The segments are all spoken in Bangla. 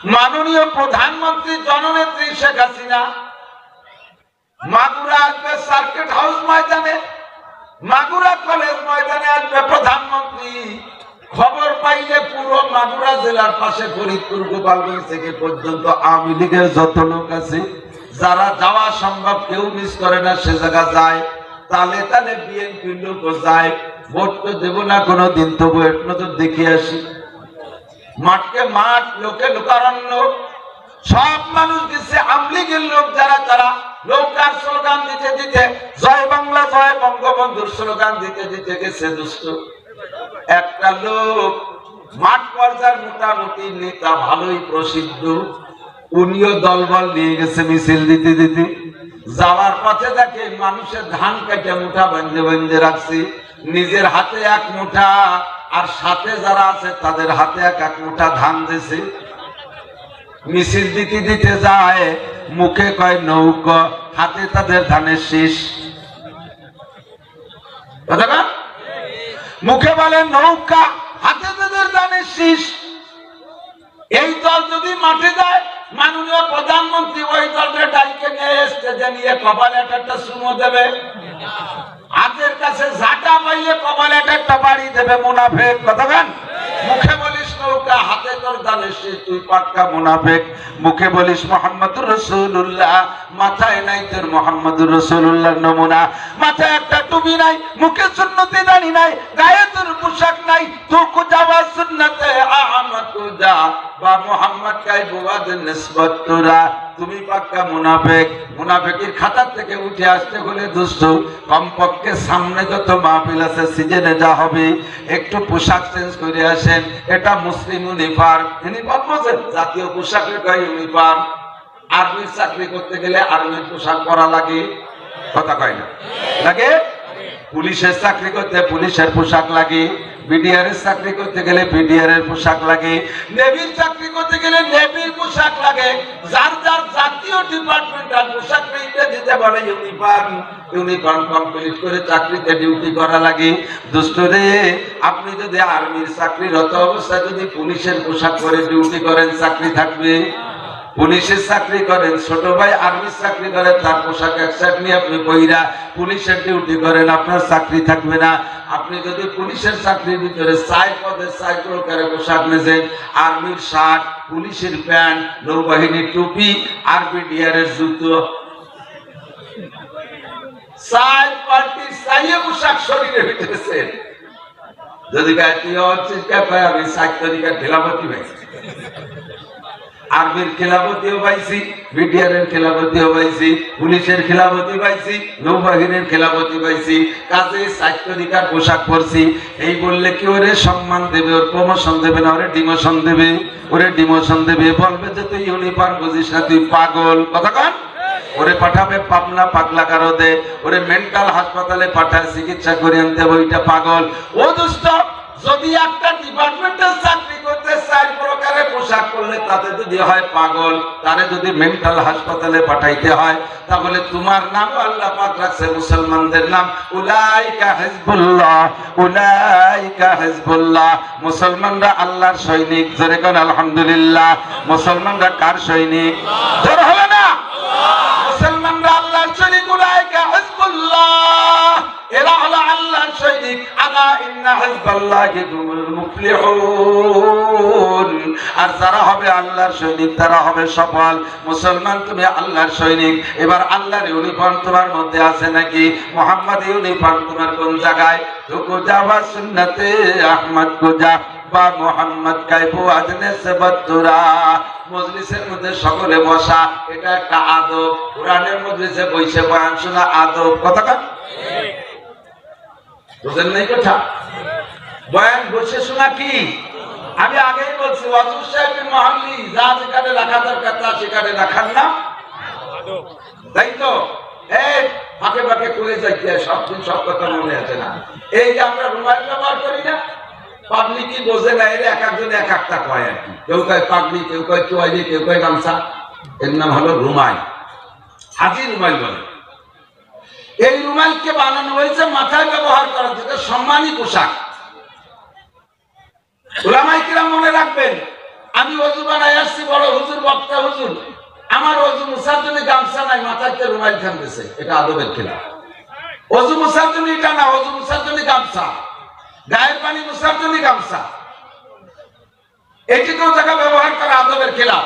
মাননীয় প্রধানমন্ত্রী জননেত্রী শেখ হাসিনা মাগুরা আসবে সার্কিট হাউস ময়দানে, মাগুরা কলেজ ময়দানে আসবে প্রধানমন্ত্রী। খবর পাইলে পুরো মাগুরা জেলার পাশে ফরিদপুর গোপালগঞ্জ থেকে পর্যন্ত আওয়ামী লীগের যত লোক আছে যারা যাওয়া সম্ভব, কেউ মিস করে না, সে জায়গা যায়। তালে তালে বিএনপির লোকও যায়। ভোট তো দেবো না কোনোদিন, তবু এক নজর দেখে আসি। মাঠকে মাঠ, লোকে লোকারণ্য, সব মানুষ দিচ্ছে। আওয়ামী লীগের লোক যারা তারা নৌকার স্লোগান দিতে দিতে, জয় বাংলা জয় বঙ্গবন্ধুর স্লোগান দিতে দিতে গেছে দুষ্ট। একটা লোক মাঠ পর্যায়ের মোটামুটি নেতা, ভালোই প্রসিদ্ধ, উনিও দলবল নিয়ে গেছে মিছিল দিতে দিতে। যাওয়ার পথে দেখে মানুষের ধান কেটে মুঠা বেঁধে বেঁধে রাখছে, নিজের হাতে এক মুঠা আর সাথে যারা আছে তাদের হাতে এক এক মুঠা ধান দিছে। মিছিল দিতে দিতে যায়, মুখে কয় নৌকা, হাতে তাদের ধানের শীষ। মুখে বলে নৌকা, হাতে তাদের ধানের শীষ। এই দল যদি মাঠে যায়, মাননীয় প্রধানমন্ত্রী ওই দলকে ডাইকে নিয়ে স্টেজে নিয়ে কপালে একটা চুমো দেবে, হাতের কাছে ঝাঁটা পাইলে কপালে একটা বাড়ি দেবে। মুনাফেক কথাগান। মুখে বলিস নৌকা, হাতে তোর ধানের শীষ, তুই পাক্কা মুনাফেক। মুখে বলিস মুহাম্মদুর রাসূলুল্লাহ, মাথায় নাই তোর মুহাম্মদুর রাসূলুল্লাহর নমুনা। মাথায় একটা টুপি নাই, মুখে সুন্নতে দাড়ি নাই, গায়ে তোর পোশাক নাই। তুকু যাওয়া সুন্নতে আহমদ কুজা বা মুহাম্মদ কাই বুয়াদের নিসবত তোরা, তুমি পাক্কা মুনাফেক। মুনাফেকের খাতা থেকে উঠে আসতে হলে দুষ্ট কমপক্ষে সামনে যত মাহফিল আছে সিজনে যা হবে একটু পোশাক চেঞ্জ করে আসেন। এটা মুসলিম ইউনিফর্ম, ইউনিফর্ম বোঝেন, জাতীয় পোশাকের কয় ইউনিফর্ম। আর্মির চাকরি করতে গেলে আর্মির পোশাক পরা লাগে, কথা কয় না লাগে? পুলিশের চাকরি করতে পুলিশের পোশাক লাগে, বিডিআর এর চাকরি করতে গেলে বিডিআর এর পোশাক লাগে, নেভির চাকরি করতে গেলে নেভির পোশাক লাগে। যার যার জাতীয় ডিপার্টমেন্টাল পোশাক দিতে বলে ইউনিফর্ম। ইউনিফর্ম কমপ্লিট করে চাকরিতে ডিউটি করা লাগে। দুষ্ট রে, আপনি যদি আর্মির চাকরিরত অবস্থায় যদি পুলিশের পোশাক পরে ডিউটি করেন, চাকরি থাকবে? পুলিশের চাকরি করেন, ছোট ভাই আর্মির চাকরি করে, তার পোশাক একসাথে নিয়ে আপনি বইরা পুলিশের ডিউটি করেন, আপনার চাকরি থাকবে না। আপনি যদি পুলিশের চাকরির ভিতরে 4 পদের 4 প্রকারের পোশাক নেছেন, আর্মির শার্ট, পুলিশের প্যান্ট, নৌবাহিনীর টুপি আর বিডিআর এর জুতো, 4 পার্টি 4 পোশাক শরীরের ভিতরে। যদি তুই হচ্ছিস আমি 4 তারিখের খেলাপতি পাইছি, আর্মির খেলাপতিও পাইছি, বিডিআর এর খেলাপতিও পাইছি, পুলিশের খেলাপতি পাইছি, নৌবাহিনীর খেলাপতি পাইছি, কাজে 4 তারিখের পোশাক পরছি। এই বললে কি ওরে সম্মান দেবে, ওর প্রমোশন দেবে না, ওরে ডিমোশন দেবে? ওরে ডিমোশন দেবে, বলবে যে তুই ইউনিফর্ম বুঝিস না, তুই পাগল, কথা কন। ওরে পাঠাবে পাবনা পাগলা কারদে, ওরে মেন্টাল হাসপাতালে পাঠায় চিকিৎসা করে আনতে হবে, ওইটা পাগল। ও দুষ্ট, যদি একটা ডিপার্টমেন্টের চাকরি করতে 4 প্রকারের পোশাক করলে তাতে যদি হয় পাগল, তারে যদি মেন্টাল হাসপাতালে পাঠাইতে হয়, তাহলে তোমার নাম আল্লাহ পাক রাখছে মুসলমানদের নাম, উলাইকা হিজবুল্লাহ, উলাইকা হিজবুল্লাহ। মুসলমানরা আল্লাহর সৈনিক, জোরে কোন আলহামদুলিল্লাহ। মুসলমানরা কার সৈনিক? জোর হবে না? মুসলমানরা আল্লাহর সৈনিক, উলাইকা হিজবুল্লাহ, এরা হলো আল্লাহর সৈনিক। আলা ইন্না হিজবাল্লাহি হুমুল মুফলিহুন। আর যারা হবে আল্লাহর সৈনিক তারা হবে সফল। মুসলমান, তুমি আল্লাহর সৈনিক। এবার আল্লাহর ইউনিফর্ম তোমার মধ্যে আছে নাকি? মুহাম্মদ ইউনিফর্ম তোমার কোন জায়গায়? রুকু যাওয়া সুন্নতে আহমদ কুজা বা মুহাম্মদ কাইফু আজনে সেবতুরা। মজলিসের মধ্যে সকলে বসা, এটা একটা আদব। কোরআনের মজলিসে বসে বয়ান শোনা আদব, কথা কন। বুঝেন নাই কথা? বয়ান বসে শোনা কি? আমি আগেই বলছি, ওয়াজুর সাহেবের মহল্লি যা যেখানে রাখা দরকার তা সেখানে রাখার না, তাই তো? এই ফাঁকে ফাঁকে করে যাইতে সব দিন সব কথা মনে আছে না? এই যে আমরা রুমাল ব্যবহার করি না, পাবলিকই বোঝে না, এর এক একজন এক একটা কয় আর কি। কেউ কয় পাগলি, কেউ কয় চুয়ালি, কেউ কয় গামছা। এর নাম হলো রুমাল, হাজি রুমাল বলে। এই রুমালকে বানানো হয়েছে মাথায় ব্যবহার করার জন্য, সম্মানী পোশাক। উলামায়ে কিরাম মনে রাখবেন, আমি ওযু বানাই আসছি বড় হুজুর বক্তা হুজুর, আমার ওযু মুছার জন্য গামছা নাই, মাথাতে রুমাল টানতেছে, এটা আদবের খেলাফ। ওযু মুছার জন্য এটা না, ওযু মুছার জন্য গামছা, গায়ের পানি মুছার জন্য গামছা, এটিকেও জায়গা ব্যবহার করা আদবের খেলাফ।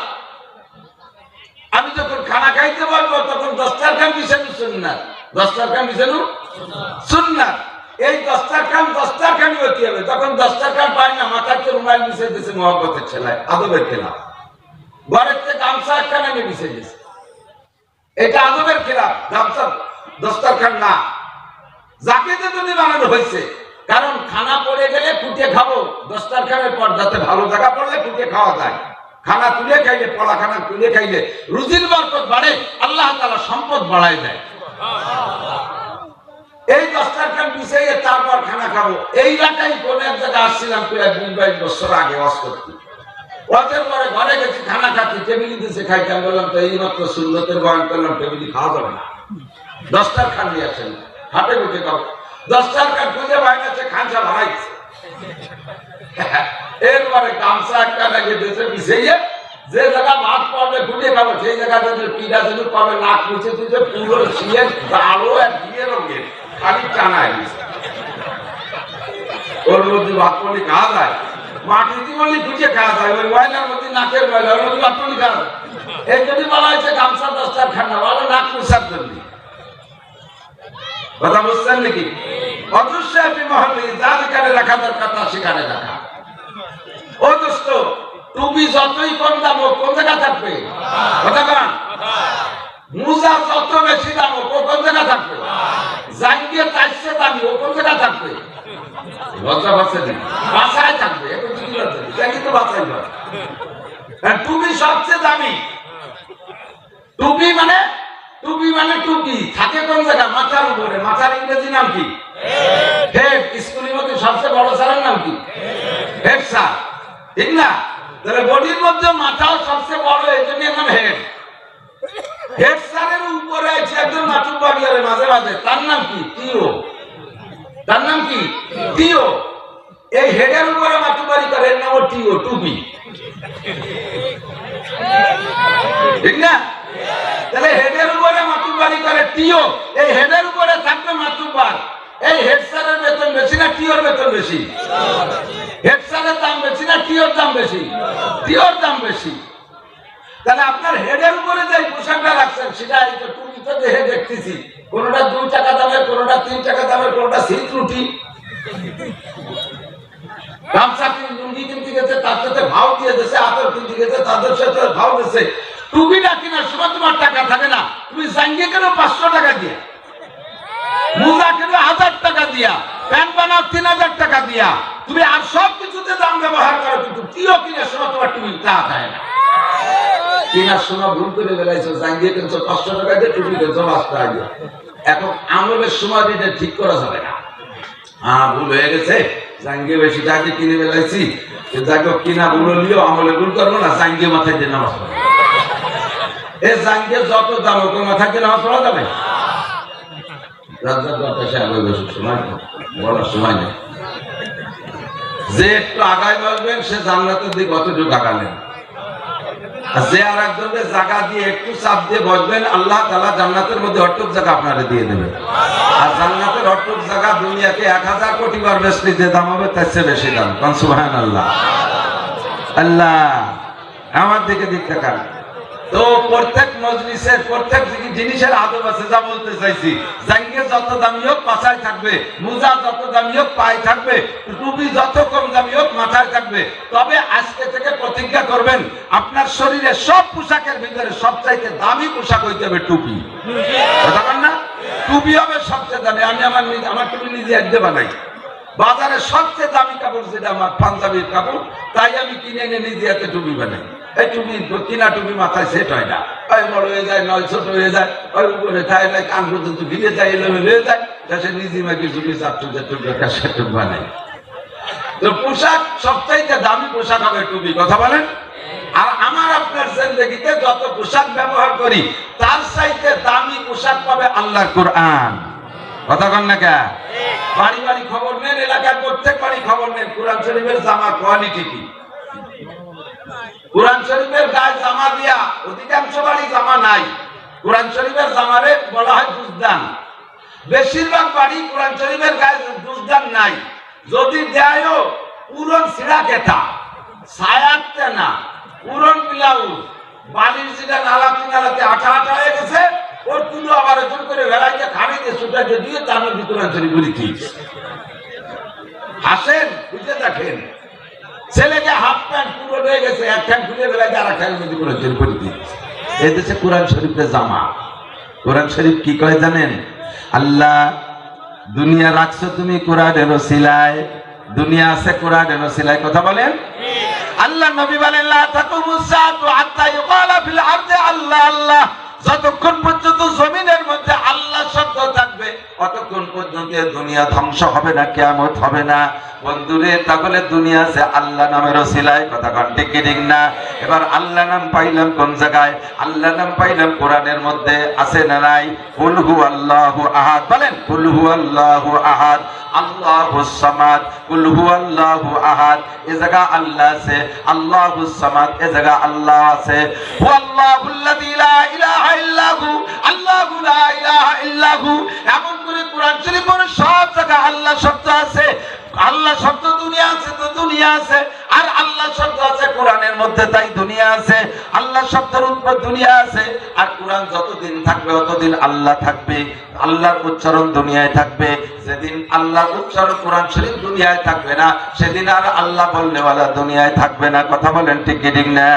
আমি যখন খানা খাইতে বলবো তখন দস্তারখান বিছানো সুন্নাত, দস্তারখান বিছানো সুন্নাত। এই দস্তারখানই হতে হবে। তখন দস্তারখান পাই না, মাথাতে রুমাল বিছিয়ে দিয়েছে মহব্বতের ছেলায়, আদবের খেলাফ। ঘরের থেকে গামছা একটা নামে বিছিয়ে দিয়েছে, এটা আদবের খেলাফ, গামছা দস্তারখান না। জাকেতে যদি বানানো হয়েছে, কারণ খানা পড়ে গেলে ফুটিয়ে খাবো, দস্তারখানের পর্দাতে ভালো জায়গা পড়লে ফুটিয়ে খাওয়া যায়। খানা তুলে খাইলে, পড়া খানা তুলে খাইলে রুজির বরকত বাড়ে, আল্লাহ তাআলা সম্পদ বাড়ায় দেয়। এই দস্তারখান বিছিয়ে তারপর খানা খাবো। এই এলাকায় কোন এক জায়গায় আসছিলাম প্রায় 20-22 বছর আগে ওয়াজ করতে। ওয়াজের পরে ঘরে গেছি, খানা খাচ্ছি, টেবিলি দিয়েছে খাইতে। আমি বললাম তো এইমাত্র সুন্নতের বয়ান করলাম, টেবিলি খাওয়া যাবে না, দস্তারখান নিয়ে আসেন, হাটে বুঝে খাবো। দস্তারখান খুঁজে বাইরে আছে, খাঁচা ভাড়াইছে। এরপরে গামছা একটা লাগিয়ে দিয়েছে বিছিয়ে, যে জায়গা ভাত পাবে ফুটে খাবো, সেই জায়গাতে পিঠা যদি পাবে নাক মুছে দিয়েছে, পুরো শিয়ে আলো এক দিয়ে রঙের খালি টানায় দিয়েছে। ওর মধ্যে ভাত পানি খাওয়া যায়, মাটিতে বললি ফুটে খাওয়া যায়, ওই ময়লার মধ্যে নাকের ময়লা, ওর মধ্যে ভাত পানি খাওয়া যায়। এই যদি বলা হয়েছে গামছা দস্তারখান না, বলো নাক মুছার জন্য। কথা বুঝছেন নাকি? অদৃশ্যে মহলে যা যেখানে রাখা দরকার তা সেখানে রাখা। ও দোস্ত, টুপি যতই কম দাম হোক, কোন জায়গা থাকবে? কথা বলেন। মোজা যত বেশি দাম হোক, কোন জায়গা থাকবে? জাঙ্গিয়ে চাইছে দামি, ও কোন জায়গা থাকবে? লজ্জা পাচ্ছে না, বাসায় থাকবে। এখন কি লজ্জা? জাঙ্গি তো বাসায় পাবে। টুপি সবচেয়ে দামি। টুপি মানে টুপি থাকে কোন জায়গা? মাথার উপরে। মাথার ইংরেজি নাম কি? হেড। স্কুলের মধ্যে সবচেয়ে বড় স্যারের নাম কি? হেড স্যার, ঠিক না? তাহলে বডির মধ্যে মাথাও সবচেয়ে বড়, এই জন্য নাম হেড। হেড স্যারের উপরে আছে একজন মাতুব্বরি করে মাঝে মাঝে, তার নাম কি? টিও। তার নাম কি? টিও। এই হেডের উপরে মাতুব্বরি করে, এর নাম টিও, টুপি, ঠিক না? তাহলে হেডের উপরে মাতুব্বরি করে টিও, এই হেডের উপরে থাকবে মাতুব্বর। এই হেড স্যারের বেতন বেশি না টিওর বেতন বেশি? হেড স্যারের দাম বেশি না টিওর দাম বেশি? টিওর দাম বেশি। তাহলে আপনার হেডের উপরে যে পোশাকটা রাখছেন, সেটা টুপি তো দেখে দেখতেছি, কোনটা 2 টাকা দামের, কোনটা 3 টাকা দামের, কোনটা সিট রুটি। গামছা লুঙ্গি কিনতে গেছে, তার সাথে ভাও দিয়ে দিয়েছে, আতর কিনতে গেছে, তাদের সাথে ভাও দিয়েছে। টুপিটা কেনার সময় তোমার টাকা থাকে না, তুমি জাঙ্গিয়ে কেন 500 টাকা দিয়া, মোজা কেন 1000 টাকা দিয়া, প্যান্ট বানাও 3000 টাকা দিয়া, তুমি আর সব কিছুতে দাম ব্যবহার করো, কিন্তু টিও কেনার সময় তোমার টুপি তা দেয় না। কেনার সময় ভুল করে বেলাইছো, জাঙ্গিয়ে কিনছো 500 টাকা দিয়ে, টুপি কিনছো 5 টাকা দিয়ে। এখন আমলের সময় এটা ঠিক করা যাবে না। ভুল হয়ে গেছে, জাঙ্গিয়ে বেশি টাকা কিনে বেলাইছি, যাকে কিনা ভুল হলিও আমলে ভুল করবো না, জাঙ্গিয়ে মাথায় দিয়ে নামাজ পড়ো। এই জাঙ্গিয়ে যত দাম হোক, মাথায় দিয়ে নামাজ পড়া যাবে? যে একটু আগায় বসবেন, সে জান্নাতের দিকে অতটুকু আগালেন। যে আর একজনকে জায়গা দিয়ে একটু চাপ দিয়ে বসবেন, আল্লাহ তাআলা জান্নাতের মধ্যে অটুক জায়গা আপনারে দিয়ে দেবে। আর জান্নাতের অটুক জায়গা দুনিয়াকে 1000 কোটি বার বেশি যে দাম হবে, তার চেয়ে বেশি দাম। কারণ সুবহানাল্লাহ। আল্লাহ আমার দিকে দিক তাকান। তো প্রত্যেক মজলিসের প্রত্যেক জিনিসের আদব আছে। যা বলতে চাইছি, জাঙ্গিয়ে যত দামি হোক পাছায় থাকবে, মোজা যত দামি হোক পায়ে থাকবে, টুপি যত কম দামি হোক মাথায় থাকবে। তবে আজকে থেকে প্রতিজ্ঞা করবেন, আপনার শরীরে সব পোশাকের ভিতরে সবচাইতে দামি পোশাক হইতে হবে টুপি। কথা বলেন না? টুপি হবে সবচেয়ে দামি। আমি আমার টুপি নিজে একদম বানাই। বাজারে সবচেয়ে দামি কাপড় যেটা আমার পাঞ্জাবির কাপড়, তাই আমি কিনে এনে নিজে হাতে টুপি বানাই। এই টুপি কিনা টুপি মাথায় সেট হয় না, ওই বড় হয়ে যায়, নয় ছোট হয়ে যায়, ওই উপরে থাকে না, কান পর্যন্ত ভিড়ে যায়, এলোমেলো হয়ে যায়। সে নিজে মাকে চুপি চারটু বানাই। তো পোশাক সবচাইতে দামি পোশাক হবে টুপি। কথা বলেন? আর আমার আপনার জিন্দেগিতে যত পোশাক ব্যবহার করি, তার চাইতে দামি পোশাক পাবে আল্লাহর কোরআন। কথা কন না কে? বাড়ি বাড়ি খবর নেন, এলাকার প্রত্যেক বাড়ি খবর নেন, কোরআন শরীফের জামার কোয়ালিটি কি। কোরআন শরীফের গায়ে জামা দিয়া, অধিকাংশ বাড়ি জামা নাই, কোরআন শরীফের জামারে বলা হয় দুজদান। বেশিরভাগ বাড়ি কোরআন শরীফের গায়ে দুজদান নাই, যদি দেয়ও পুরন ছিঁড়া কেটা, ছায়াতে না, পুরন ব্লাউজ, বালির যেটা নালাতে নালাতে আঠা আঠা হয়ে গেছে, ওর তুলো আবার জোর করে বেড়াইতে খাড়িতে সুটাকে দিয়ে তার মধ্যে কোরআন শরীফ বলি দিয়েছে। হাসেন, বুঝে দেখেন, ছেলেকে হাফ প্যান্ট পুরো হয়ে গেছে, এক প্যান্ট খুলে বেড়াইতে আর এক প্যান্ট মধ্যে কোরআন শরীফ বলি দিয়েছে। এই দেশে কোরআন শরীফের জামা। কোরআন শরীফ কি কয় জানেন? আল্লাহ দুনিয়া রাখছো তুমি কোরআনের ওসিলায়, দুনিয়া আছে কোরআনের ওসিলায়, কথা বলেন। আল্লাহ নবী বলেন লা তাকুমুস সাআতু হাত্তা ইউকালা ফিল আরদি আল্লাহ আল্লাহ, যতক্ষণ পর্যন্ত জমিনের মধ্যে আল্লাহ শব্দ থাকবে ততক্ষণ পর্যন্ত দুনিয়া ধ্বংস হবে না, কিয়ামত হবে না। বন্ধুরে, তাহলে দুনিয়া আছে আল্লাহ নামের ওসিলায়, কথা কন ঠিক কি ঠিক না? এবার আল্লাহ নাম পাইলাম কোন জায়গায়? আল্লাহ নাম পাইলাম কোরআনের মধ্যে, আছে না নাই? কুল হুয়াল্লাহু আহাদ, বলেন কুল হুয়াল্লাহু আহাদ আল্লাহুস সামাদ, কুল হুয়াল্লাহু আহাদ এ জায়গা আল্লাহ আছে, আল্লাহুস সামাদ এ জায়গা আল্লাহ আছে। হুয়াল্লাহুল্লাযী লা ইলাহা ইল্লাহু, আল্লাহু লা ইলাহা ইল্লাহু, এমন করে কোরআন শরীফের সব জায়গা আল্লাহ শব্দ আছে। আল্লাহ শব্দ দুনিয়া আছে তো দুনিয়া আছে, আর আল্লাহ শব্দ আছে কোরআনের মধ্যে, তাই দুনিয়া আছে। আল্লাহ শব্দের উপর দুনিয়া আছে, আর কোরআন যতদিন থাকবে ততদিন আল্লাহ থাকবে, আল্লাহর উচ্চারণ দুনিয়ায় থাকবে। যেদিন আল্লাহর উচ্চারণ কোরআন শরীফ দুনিয়ায় থাকবে না, সেদিন আর আল্লাহ বলনেওয়ালা দুনিয়ায় থাকবে না, কথা বলেন ঠিক কি ঠিক না?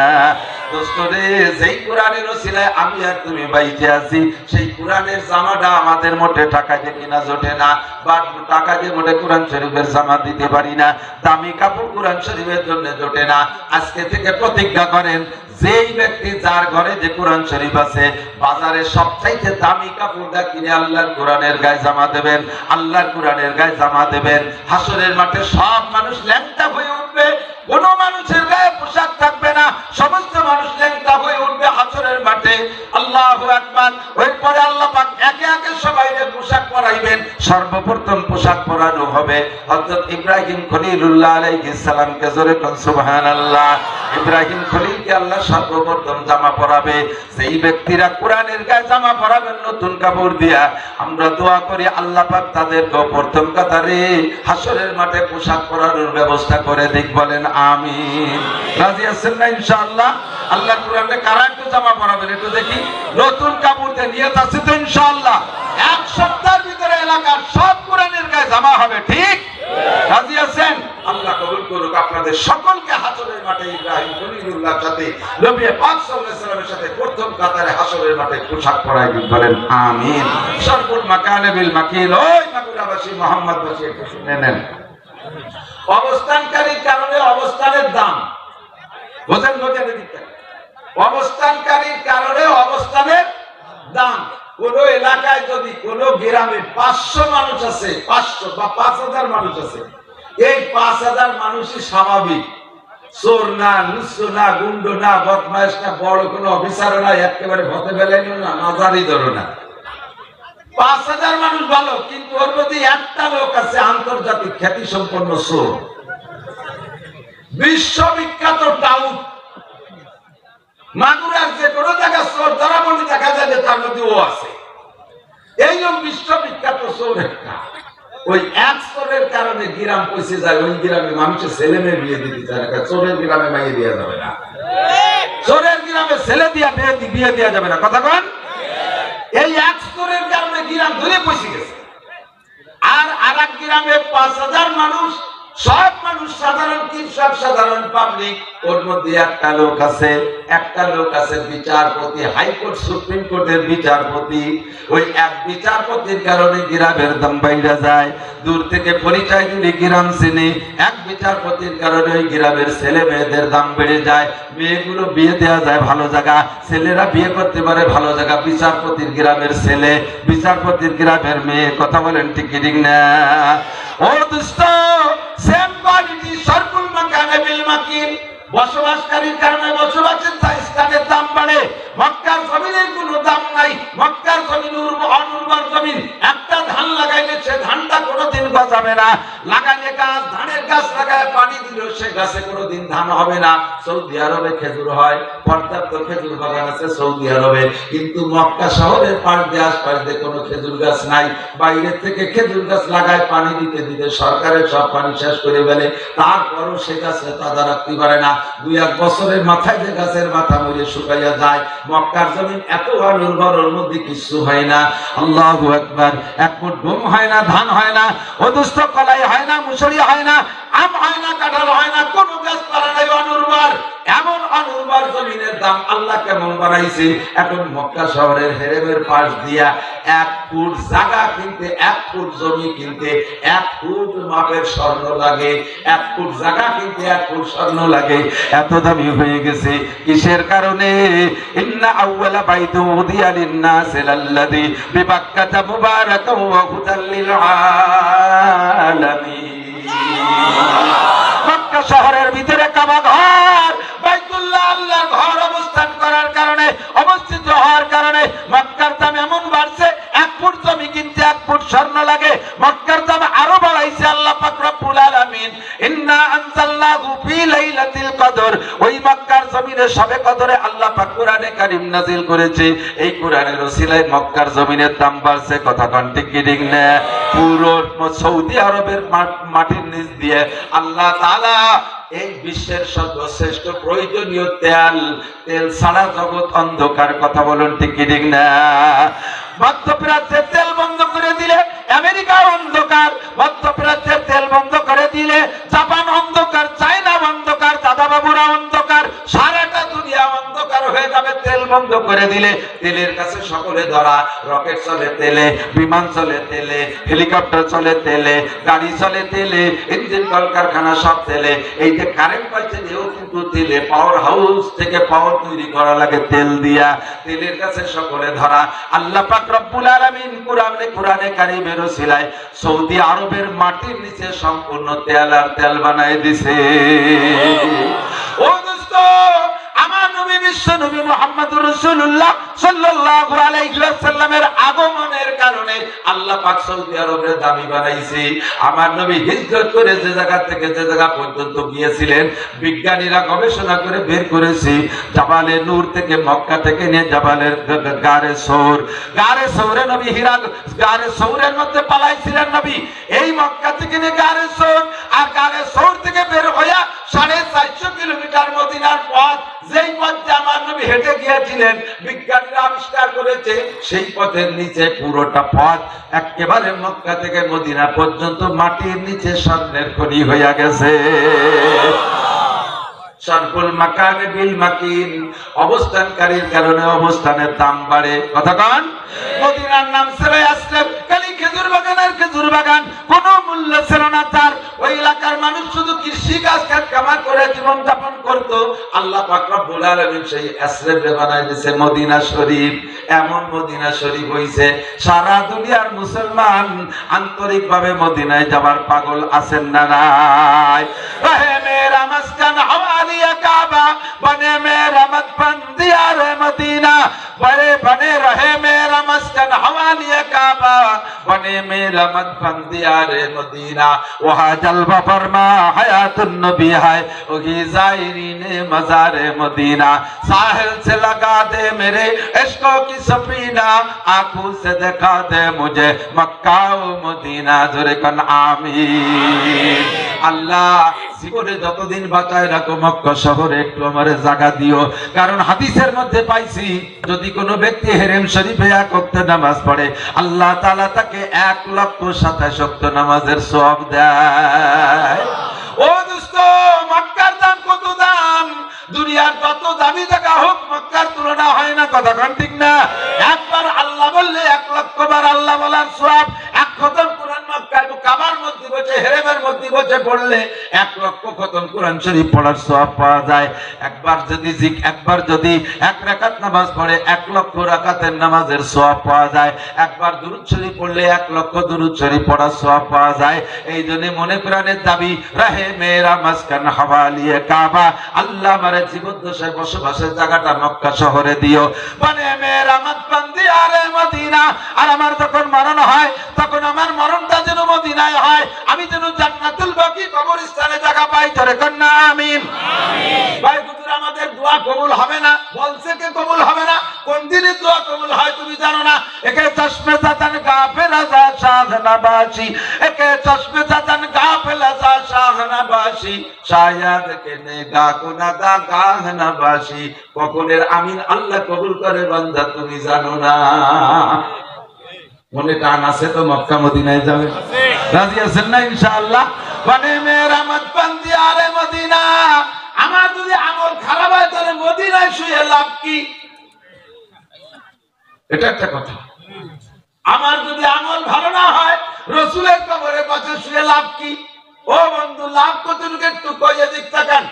দোস্তরে, যেই কোরআনের ওসিলায় আমি আর তুমি বাইতে আছি, সেই কোরআনের জামাটা আমাদের মোটে টাকা দিয়ে কিনা জোটে না, বা টাকা দিয়ে মোটে কোরআন শরীফের জামা দিতে পারি না, দামি কাপড় কোরআন শরীফের জন্য জোটে না। আজকে থেকে প্রতিজ্ঞা করেন, যেই ব্যক্তি যার ঘরে যে কোরআন শরীফ আছে, বাজারে সবচাইতে দামি কাপড়টা কিনে আল্লাহর কোরআনের গায়ে জামা দেবেন, আল্লাহর কোরআনের গায়ে জামা দেবেন। হাসরের মাঠে সব মানুষ ল্যাংটা হয়ে উঠবে, কোন মানুষের গায়ে পোশাক থাকবে না, সমস্ত মানুষ ল্যাংটা হয়ে উঠবে হাসরের মাঠে। আল্লাহু আকবার। এরপরে আল্লাহ পাক একে একে সবাইকে পোশাক পরাইবেন। সর্বপ্রথম পোশাক পরানো হবে হযরত ইব্রাহিম খলিলুল্লাহ আলাইহিস সালামকে, জোরে কোন সুবহানাল্লাহ। ইব্রাহিম খলিলকে আল্লাহ সর্বপ্রথম জামা পরাবে। সেই ব্যক্তিরা কোরআনের গায়ে জামা পরাবেন নতুন কাপড় দিয়া। আমরা দোয়া করি আল্লাহ পাক তাদেরকে প্রথম কাতারে হাসরের মাঠে পোশাক পরানোর ব্যবস্থা করে দিক, বলেন আমিন। রাজি আছেন না ইনশাআল্লাহ? আল্লাহ কোরআনে কারা একটু জামা পরাবেন একটু দেখি, নতুন কাপড় দিয়ে নিয়ত আছে তো ইনশাআল্লাহ? এক সপ্তাহের ভিতরে এলাকার সব কোরআনের গায়ে জামা হবে, ঠিক? রাজি আছেন? আল্লাহ কবুল করুক আপনাদের সকলকে। হাসরের মাঠে ইব্রাহিম খলিলুল্লাহর সাথে নবী পাক সাল্লাল্লাহু আলাইহি ওয়াসাল্লামের সাথে প্রথম কাতারে হাসরের মাঠে পোশাক পরায় দিন, বলেন আমিন। সরকুল মাকানে বিল মাকিল, ওই মাগুরাবাসী মোহাম্মদবাসী একটু শুনে নেন। অবস্থানকারীর কারণে অবস্থানের দাম, বোঝেন বোঝেন, অবস্থানকারীর কারণে অবস্থানের দাম। কোন এলাকায় যদি কোন গ্রামে 500 মানুষ আছে, 500 বা 5000 মানুষ আছে, এই 5000 মানুষই স্বাভাবিক, চোর না, লুচ্চু না, গুন্ড না, বদমাইশ না, বড় কোন অফিসার না, একেবারে ভতে বেলাইনি না, মাঝারি ধরো না, 5000 মানুষ ভালো। কিন্তু ওর মধ্যে একটা লোক আছে আন্তর্জাতিক খ্যাতি সম্পন্ন চোর, বিশ্ববিখ্যাত টাউট। মাগুরার যে কোনো জায়গায় চোর ধরা পড়লে দেখা যায় যে তার মধ্যে ও আছে। এইরকম বিশ্ববিখ্যাত চোর একটা। ওই এক চোরের কারণে গ্রাম পয়সে যায়, ওই গ্রামে মানুষের ছেলে মেয়ে বিয়ে দিতে চায় না। চোরের গ্রামে মাইয়ে দেওয়া যাবে না, চোরের গ্রামে ছেলে দিয়া বিয়ে দেওয়া যাবে না, কথা কন। এই এক চোরের কারণে গ্রাম ধরে পয়সে গেছে। আর আরেক গ্রামে 5000 মানুষ, সব মানুষ সাধারণ কৃষক, সাধারণ পাবলিক। ওর মধ্যে একটা লোক আছে বিচারপতি, হাইকোর্ট সুপ্রিম কোর্টের বিচারপতি। ওই এক বিচারপতির কারণে গ্রামের দাম বাইরে যায়। দূর থেকে পরিচয় দিলে গ্রাম চিনি। এক বিচারপতির কারণে ওই গ্রামের ছেলে মেয়েদের দাম বেড়ে যায়। মেয়েগুলো বিয়ে দেওয়া যায় ভালো জায়গা, ছেলেরা বিয়ে করতে পারে ভালো জায়গা। বিচারপতির গ্রামের ছেলে, বিচারপতির গ্রামের মেয়ে, কথা বলেন ঠিক ঠিক না? ও দোস্ত, সেম কোয়ালিটি সরকুল মাকানে বিল মাকিন। বসবাসকারীর কারণে বসবাসের স্থানের দাম বাড়ে। মক্কার জমিনের কোনো দাম নাই। মক্কার জমিন অনুর্বর জমিন। একটা ধান লাগাইলে সে ধানটা কোনোদিন গজাবে না। লাগাইলে গাছ, ধানের গাছ লাগায় পানি দিলেও সে গাছে কোনোদিন ধান হবে না। সৌদি আরবে খেজুর হয়, পর্যাপ্ত খেজুর বাগান আছে সৌদি আরবে, কিন্তু মক্কা শহরের পাশ দিয়ে আশপাশ দিয়ে কোনো খেজুর গাছ নাই। বাইরে থেকে খেজুর গাছ লাগায়, পানি দিতে দিতে সরকারের সব পানি শেষ করে ফেলে, তারপরও সে গাছে তাজা রাখতে পারে না। 2-1 বছরের মাথায় যে গাছের মাথা মরে শুকাইয়া যায়। মক্কার জমিন এত অনুর্বর, ওর মধ্যে কিছু হয় না। আল্লাহু আকবার। এক মুঠ গম হয় না, ধান হয় না, অদুষ্ট কলাই হয় না, মুসুরি হয় না, আম হয় না, কাঁঠাল হয় না, কোনো গাছপালা নাই, অনুর্বর। এমন অনুর্বর জমিনের দাম আল্লাহ কেমন বানাইছে। এখন মক্কা শহরের হেরেমের পাশ দিয়া 1 ফুট জায়গা কিনতে, 1 ফুট জমি কিনতে 1 ফুট মাপের স্বর্ণ লাগে। 1 ফুট জায়গা কিনতে 1 ফুট স্বর্ণ লাগে। এত দামি হয়ে গেছে কিসের কারণে? ইন্না আউওয়ালা বাইতুন উদিয়া লিন-নাস লাল্লাযী বিবাক্কাতা মুবারাকান ওয়া হুদাল লিল আলামিন। মক্কা শহরের ভিতরে কাবা ঘর, বাইতুল্লাহ আল্লাহর ঘর অবস্থান করার কারণে, অবস্থিত হওয়ার কারণে মক্কার দাম এমন বাড়ছে, 1 ফুট জমি কিনতে 1 ফুট স্বর্ণ লাগে। মক্কার দাম আরো বাড়াইছে আল্লাহ পাক রব্বুল আলামিন। ইন্না আনজালনাহু ফি লাইলাতিল কদর। ওই মক্কার জমিনে শবে কদরে আল্লাহ পাক কোরআনে কারীম নাযিল করেছে। এই কোরআনের ওসিলায় মক্কার জমিনের দাম বাড়ছে। কথা কোন ঠিক কি ঠিক না? পুরো সৌদি আরবের মাটির নিচ দিয়ে আল্লাহ তাআলা এই বিশ্বের সর্বশ্রেষ্ঠ প্রয়োজনীয় তেল ছাড়া জগৎ অন্ধকার। কথা বলুন ঠিক কি ঠিক না? মধ্যপ্রাচ্যের তেল বন্ধ করে দিলে আমেরিকা অন্ধকার, মধ্যপ্রাচ্যের তেল বন্ধ করে দিলে জাপান অন্ধকার, চায়না অন্ধকার, দাদাবাবুরা অন্ধকার, সারাটা দুনিয়া অন্ধকার হয়ে যাবে তেল বন্ধ করে দিলে। তেলের কাছে সকলে ধরা। রকেট চলে তেলে, বিমান চলে তেলে, হেলিকপ্টার চলে তেলে, গাড়ি চলে তেলে, ইঞ্জিন কলকারখানা সব তেলে। এই যে কারেন্ট পাচ্ছে এও কিন্তু তেলে। পাওয়ার হাউস থেকে পাওয়ার তৈরি করা লাগে তেল দিয়া। তেলের কাছে সকলে ধরা। আল্লাহ পাক রব্বুল আলামিন কোরআনে কারীমের ওসিলায় সৌদি আরবের মাটির নিচে সম্পূর্ণ তেল আর তেল বানায় দিছে। ও দোস্ত, আমার নবী বিশ্ব নবী মুহাম্মদুর রাসূলুল্লাহ সাল্লাল্লাহু আলাইহি ওয়াসাল্লামের আগমনের কারণে আল্লাহ পাক সৌদি আরবের দামি বানাইছে। আমার নবী হিজরত করে যে জায়গা থেকে যে জায়গা পর্যন্ত গিয়েছিলেন, বিজ্ঞানীরা গবেষণা করে বের করেছে জাবালে নূর থেকে, মক্কা থেকে নিয়ে জাবালের গারে সৌর, গারে সৌরে নবী হীরা, গারে সৌরের মধ্যে পালাইছিলেন নবী। এই মক্কা থেকে নিয়ে গারে সৌর, আর গারে সৌর থেকে বের হইয়া 450 কিলোমিটার মদিনার পথ, যেই পথে আমার নবী হেঁটে গিয়েছিলেন, বিজ্ঞানীরা আবিষ্কার করেছে সেই পথের নিচে পুরোটা পথ একেবারে মক্কা থেকে মদিনা পর্যন্ত মাটির নিচে স্বর্ণের খনি হইয়া গেছে। সরকুল মাকানে বিল মাকিন, অবস্থানকারীর কারণে অবস্থানের দাম বাড়ে। কথা কন? মদিনার নাম ছিল ইয়াসরিব, খালি খেজুর বাগান আর খেজুর বাগান, কোনো মূল্য ছিল না তার। ওই এলাকার মানুষ শুধু কৃষি কাজ কামাই করে জীবন যাপন করত। আল্লাহ পাক রব্বুল আলামিন সেই ইয়াসরিবে বানাই দিয়েছে মদিনা শরীফ। এমন মদিনা শরীফ হইছে সারা দুনিয়ার মুসলমান আন্তরিকভাবে মদিনায় যাবার পাগল আছেন না নাই? রহে মেরা মাসকান হওয়ালিয়া কাবা, বনে মেরা মদফন দিয়ারে মদিনা, বড়ে বনে রহে মেরা মস্কন হওয়ালিয়া কাবা, বনে মেরা মদফন দিয়ারে মদিনা, ওহা জলবা ফরমা হায়াতুন নবী হায়, ওহি জায়রিনে মজারে মদিনা, साहिल से लगा दे मेरे इश्कों की सफीना, आंखों से दिखा दे मुझे मक्का ও মদিনা। জোরে কোন আমিন। আল্লাহ জীবনে যতদিন বাঁচায় রাখো মক্কা শহরে একটু আমারে জায়গা দিও। কারণ হাদিসের মধ্যে পাইছি যদি কোনো ব্যক্তি হেরেম শরীফে 1 ওয়াক্ত নামাজ পড়ে, আল্লাহ তাআলা তাকে 1,27,000 নামাজের সওয়াব দেয়। ও দোস্ত, মক্কার দাম কত দাম? দুনিয়ার যত দামি জায়গা হোক মক্কার তুলনা হয় না। কথা কোন ঠিক না? একবার আল্লাহ বললে 1,00,000 বার আল্লাহ বলার সওয়াব। 1 খতম কোরআন মক্কার কাবার মধ্যে বসে, হেরেমের মধ্যে বসে পড়লে 1,00,000 খতম কোরআন শরীফ পড়ার সওয়াব পাওয়া যায়। একবার যদি 1 রাকাত নামাজ পড়ে 1,00,000 রাকাতের নামাজের সওয়াব পাওয়া যায়। একবার দুরূদ শরীফ পড়লে 1,00,000 দুরূদ শরীফ পড়ার সওয়াব পাওয়া যায়। এই জন্য মনে কোরআনের দাবি, রহে মেরা মাসকান হওয়ালিয়া কাবা, আল্লাহ আমারে জীবদ্দশায় বসবাসের জায়গাটা মক্কা শহরে দিও। বনে মেরা মদফন দিয়ারে মদিনা, আর আমার যখন মরণ হয় তখন আমার মরণটা যেন মদিনায় হয়, আমি যেন জান্নাত জান্নাতুল বাকি কবরস্থানে জায়গা পাই, ধরে কন্যা আমিন। ভাই হুজুর আমাদের দোয়া কবুল হবে না, বলছে কে কবুল হবে না? কোন দিনে দোয়া কবুল হয় তুমি জানো না? একে চশমে জাতান গাফেল আযা শাহনাবাসী, একে চশমে জাতান গাফেল আযা শাহনাবাসী, শায়াদ কে নেগা গুনাহগা গাহনাবাসী। কখনের আমিন আল্লাহ কবুল করে বান্দা তুমি জানো না। মনে টান আছে তো মক্কা মদিনায় যাবে, রাজি আছেন না ইনশাআল্লাহ? মানে মেরামত বান্দি আরে মদিনা। আমার যদি আমল খারাপ হয় তাহলে মদিনায় শুয়ে লাভ কি? এটা একটা কথা। আমার যদি আমল ভালো না হয় রাসূলের কবরের পাশে শুয়ে লাভ কি? ও বন্ধু, লাভ কতটুকু একটু কইয়ে দিক তাকান।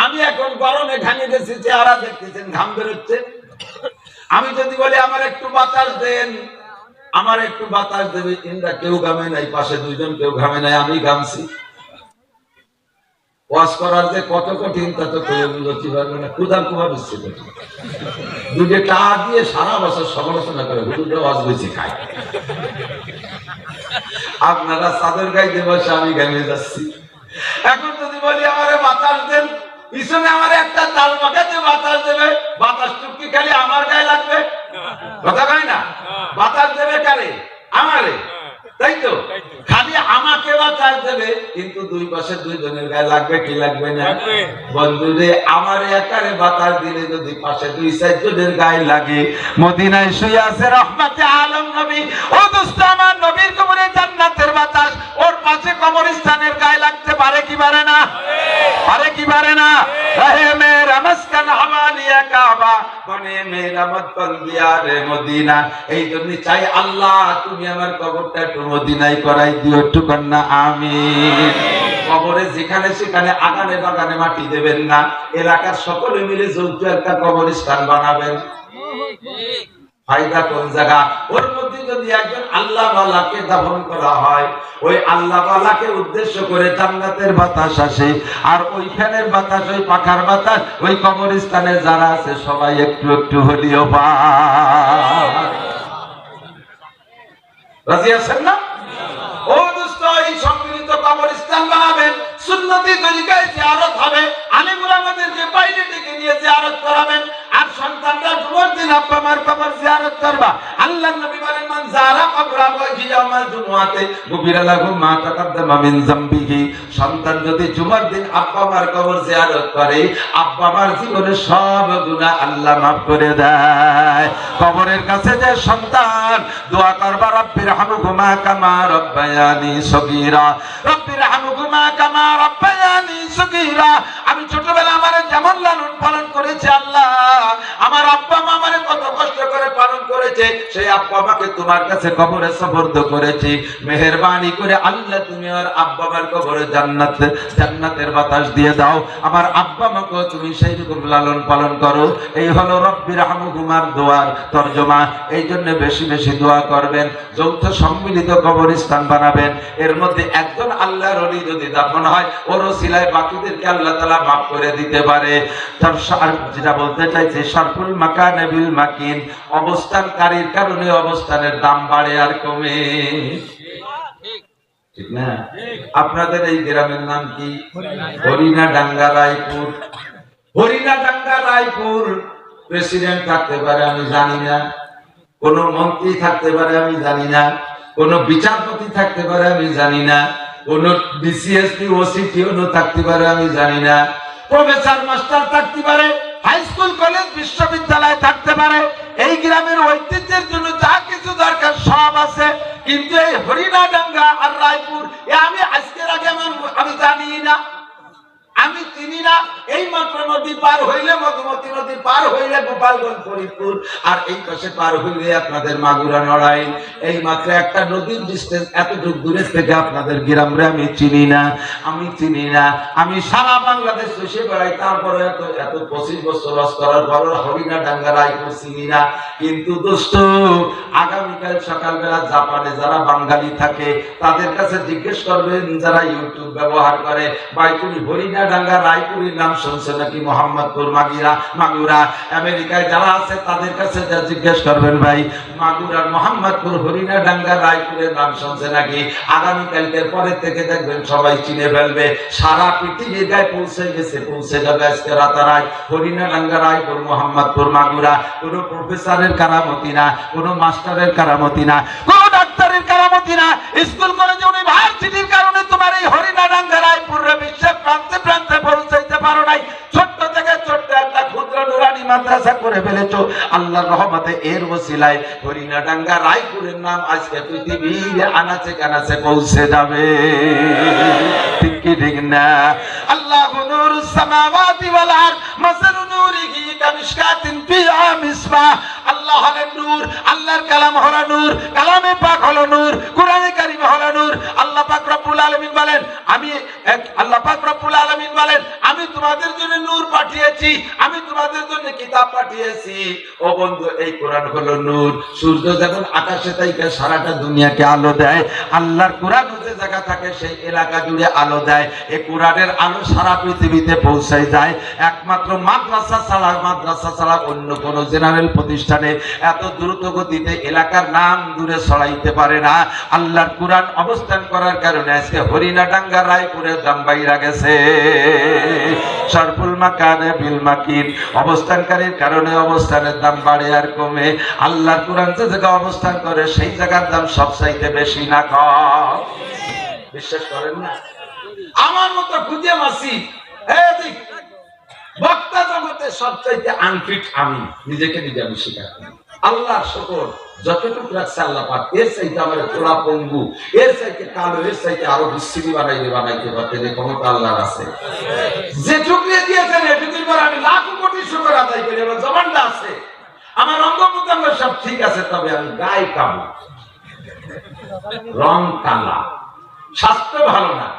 আমি এখন গরমে ঘামিয়ে গেছি, চেহারা দেখতেছেন ঘাম বেরোচ্ছে। আমি যদি বলি আমার একটু বাতাস দেন, আমার একটু বাতাস দেবে, ইন্দা কেউ ঘামে নাই, পাশে দুইজন কেউ ঘামে নাই, আমি ঘামছি। ওয়াজ করার যে কত কঠিন তা তো কেউ বুঝতে পারবে না। ক্ষুধার কুয়া দিচ্ছে দুটো টাকা দিয়ে সারা বছর সমালোচনা করে হুজুররা ওয়াজ বেশি খায়। আপনারা চাদর গাইতে বসে, আমি ঘামে যাচ্ছি। এখন যদি বলি আমারে বাতাস দেন, পিছনে আমার একটা তাল বাগাতে বাতাস দেবে, বাতাস টুকি খালি আমার গায়ে লাগবে, কথা কয় না? বাতাস দেবে কারে? আমারে, তাই তো? খালি আমাকে বাতাস দেবে, কিন্তু দুই পাশে দুইজনের গায়ে লাগবে কি লাগবে না? বন্ধুরে, আমার একারে বাতাস দিলে যদি পাশে দুই চারজনের গায়ে লাগে। মদিনায় শুয়ে আছে রহমতে আলম নবী। ও দোস্ত, আমার নবীর কবরে জান্নাতের বাতাস ওর পাশে কবরস্থানের গায়ে লাগতে পারে কি পারে না? পারে কি পারে না? রহে মেরা মাসকান হাওয়ালিয়া কাবা, বনে মেরা মতন দিয়ারে মদিনা। এই জন্য চাই আল্লাহ তুমি আমার কবরটা একটু মদিনায় করাই দিও, একটু কন্যা আমিন। কবরে যেখানে সেখানে আগানে বাগানে মাটি দেবেন না, এলাকার সকলে মিলে যৌথ একটা কবরস্থান বানাবেন। ফায়দা কোন জায়গা? ওর মধ্যে যদি একজন আল্লাহওয়ালাকে দাফন করা হয়, ওই আল্লাহওয়ালাকে উদ্দেশ্য করে জান্নাতের বাতাস আসে, আর ওই ফ্যানের বাতাস, ওই পাখার বাতাস ওই কবরস্থানে যারা আছে সবাই একটু একটু হলিও পায়। রাজি আছেন না? ও দোস্ত, এই সম্মিলিত কবরস্থান বানাবেন, সুন্নতি তরিকায় জিয়ারত হবে, আলেম ওলামাদেরকে বাইরে ডেকে নিয়ে জিয়ারত করাবেন, আর সন্তানরা জুমার দিন আব্বা মার কবর জিয়ারত করবা। আল্লাহর নবী বলেন, মান যারা কবর আবাইহি ইয়াউমাল জুমআতে গুফিরা লাহু মা তাকাদ্দামা মিন যামবিহি। সন্তান যদি জুমার দিন আব্বা মার কবর জিয়ারত করে, আব্বা মার জীবনের সব গুনাহ আল্লাহ মাফ করে দেয়। কবরের কাছে যে সন্তান দোয়া করবা, রব্বির হামহুমা কামা রব্বায়ানি সগীরা, রব্বির হামহুমা কামা রব্বায়ানি সগীরা। আমি ছোটবেলা আমারে যেমন লালন পালন করেছে আল্লাহ, আমার আব্বা মা আমারে কত কষ্ট করে পালন করেছে, সেই আব্বা মাকে তোমার কাছে কবরে সুপর্দ করেছি। মেহেরবানি করে আল্লাহ তুমি আমার আব্বা মার কবরে জান্নাতের বাতাস দিয়ে দাও। আমার আব্বা মাকে তুমি সেই রকম লালন পালন করো। এই হলো রব্বির হামহুমার দোয়ার তরজমা। এই জন্য বেশি বেশি দোয়া করবেন, যৌথ সম্মিলিত কবরস্থান বানাবেন। এর মধ্যে একজন আল্লাহর ওলি যদি দাফন হয়, ওর ওসিলায় বাকিদেরকে আল্লাহ তাআলা মাফ করে দিতে পারে। তার যেটা বলতে চাইছে, শারফুল মাকানে বিল মাকিন, অবস্থানকারীর কারণে অবস্থানের দাম বাড়ে আর কমে, ঠিক না? আপনাদের এই গ্রামের নাম কি? হরিণাডাঙ্গা রায়পুর। হরিণাডাঙ্গা রায়পুর প্রেসিডেন্ট থাকতে পারে আমি জানি না, কোন মন্ত্রী থাকতে পারে আমি জানি না, কোন বিচারপতি থাকতে পারে আমি জানি না, কোন ডিসিএসপি ওসিটিও থাকতে পারে আমি জানি না, প্রফেসর মাস্টার থাকতে পারে, হাই স্কুল কলেজ বিশ্ববিদ্যালয় থাকতে পারে। এই গ্রামের ঐতিহ্যের জন্য যা কিছু দরকার সব আছে, কিন্তু এই হরিণাডাঙ্গা আর রায়পুর আমি আজকের আগে আমি জানি না, আমি চিনি না। এই মাত্র নদী পার হইলে, মধুমতি নদী পার হইলে গোপালগঞ্জ ফরিদপুর, আর এই পাশে পার হইলে আপনাদের মাগুরা নড়াইল। এই মাত্র একটা নদীর ডিস্টেন্স, এতটুকু দূরে থেকে আপনাদের গ্রামরে আমি চিনি না, আমি চিনি না। আমি সারা বাংলাদেশ চষে বেড়াই, তারপরে এত 25 বছর রস করার পর হরিণাডাঙ্গা রায়পুর চিনি না। কিন্তু দোস্ত, আগামীকাল সকালবেলা জাপানে যারা বাঙালি থাকে তাদের কাছে জিজ্ঞেস করবেন, যারা ইউটিউব ব্যবহার করে, ভাই তুমি হরিণাডাঙ্গা রায়পুর রায়পুরের নাম শুনছে নাকি? মোহাম্মদপুর, মাগুরা। আমেরিকায় যারা আছে তাদের কাছে যা জিজ্ঞেস করবেন, ভাই মাগুরার মোহাম্মদপুর, হরিণাডাঙ্গা, রায়পুরের নাম শুনছে নাকি? আগামীকালকের পরের থেকে দেখবেন সবাই চিনে ফেলবে। সারা পৃথিবীর গায়ে পৌঁছে গেছে, পৌঁছে যাবে আজকে রাতারাই। হরিণাডাঙ্গা, রায়পুর, মোহাম্মদপুর, মাগুরা। কোনো প্রফেসরের কারামতি না, কোনো মাস্টারের কারামতি না, কোনো ডাক্তারের কারামতি না, স্কুল কলেজ ইউনিভার্সিটির কারণে তোমার এই হরিণাডাঙ্গা, রায়পুরে বিশ্বের প্রান্তে প্রান্তে পৌঁছাইতে পারো নাই। ছোট্ট থেকে ছোট্ট একটা ক্ষুদ্র নুরানি মাদ্রাসা করে ফেলেছো। আল্লাহর রহমতে এর ওসিলায় হরিণাডাঙ্গা, রায়পুরের নাম আজকে পৃথিবীর আনাচে কানাচে পৌঁছে যাবে। ঠিক কি ঠিক না? আল্লাহু নূরুস সামাওয়াতি ওয়াল আরদ মাসালু নূরিহি কামিশকাতিন ফিহা মিসবাহ। আল্লাহ হলেন নূর, আল্লাহর কালাম হলো নূর, কালামে পাক হলো নূর, কোরআনে কারীম হলো নূর। আল্লাহ পাক রব্বুল আলামিন বলেন, আমি তোমাদের জন্য নূর পাঠিয়েছি, আমি তোমাদের জন্য কিতাব পাঠিয়েছি। ও বন্ধু, এই কোরআন হলো নূর। সূর্য যখন আকাশে থাকে সারাটা দুনিয়াকে আলো দেয়। আল্লাহর কোরআন যে জায়গা থাকে সেই এলাকা জুড়ে আলো দেয়। এই কোরআনের আলো সারা পৃথিবীতে পৌঁছায় যায়। একমাত্র মাদ্রাসা ছাড়া অন্য কোন জেনারেল প্রতিষ্ঠানে এত দ্রুত গতিতে এলাকার নাম দূরে ছড়াইতে পারে না। আল্লাহর কোরআন অবস্থান করার কারণে আজকে হরিণাডাঙ্গা, রায়পুরের দাম বাইরা গেছে। সরফুল মাকানে বিল মাকিন, অবস্থানকারীর কারণে অবস্থানের দাম বাড়ে আর কমে। আল্লাহর কোরআন যে জায়গা অবস্থান করে সেই জায়গার দাম সবচাইতে বেশি না কম। বিশ্বাস করেন না? আমার মতো খুঁজে মাসি বক্তা জগতে সবচাইতে আনফিট আমি, নিজেকে নিজে আমি স্বীকার করি। আল্লাহর শুকর, যতটুকু রাখছে আল্লাহ পাক, এর চাইতে আমার তোলা পঙ্গু, এর চাইতে কালো, এর চাইতে আরো বিস্তৃতি বানাইতে পারতেন এই ক্ষমতা আল্লাহর আছে। যেটুকু দিয়েছেন এটুকুর পর আমি লাখ কোটি শুকর আদায় করি। আমার জবানটা আছে, আমার অঙ্গ প্রত্যঙ্গ সব ঠিক আছে, তবে আমি গায়ে কাবু, রং কালা, স্বাস্থ্য ভালো না,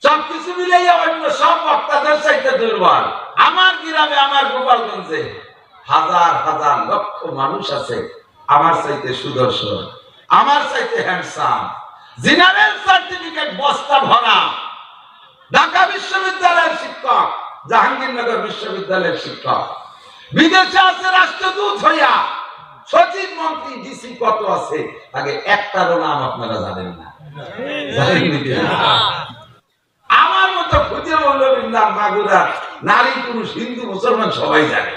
সবকিছু মিলাইয়া অন্য সব বক্তাদের চাইতে দুর্বল। আমার গ্রামে, আমার গোপালগঞ্জে হাজার হাজার লক্ষ মানুষ আছে আমার চাইতে সুদর্শন, আমার চাইতে হ্যান্ডসাম, জেনারেল সার্টিফিকেট বস্তা ভরা। ঢাকা বিশ্ববিদ্যালয়ের শিক্ষক, জাহাঙ্গীরনগর বিশ্ববিদ্যালয়ের শিক্ষক, বিদেশে আছে রাষ্ট্রদূত হইয়া, সচিব, মন্ত্রী, ডিসি কত আছে, আগে একটারও নাম আপনারা জানেন না। আমার মতো খুঁজে মৌলবীর নাম মাগুরা, নারী পুরুষ হিন্দু মুসলমান সবাই জানে।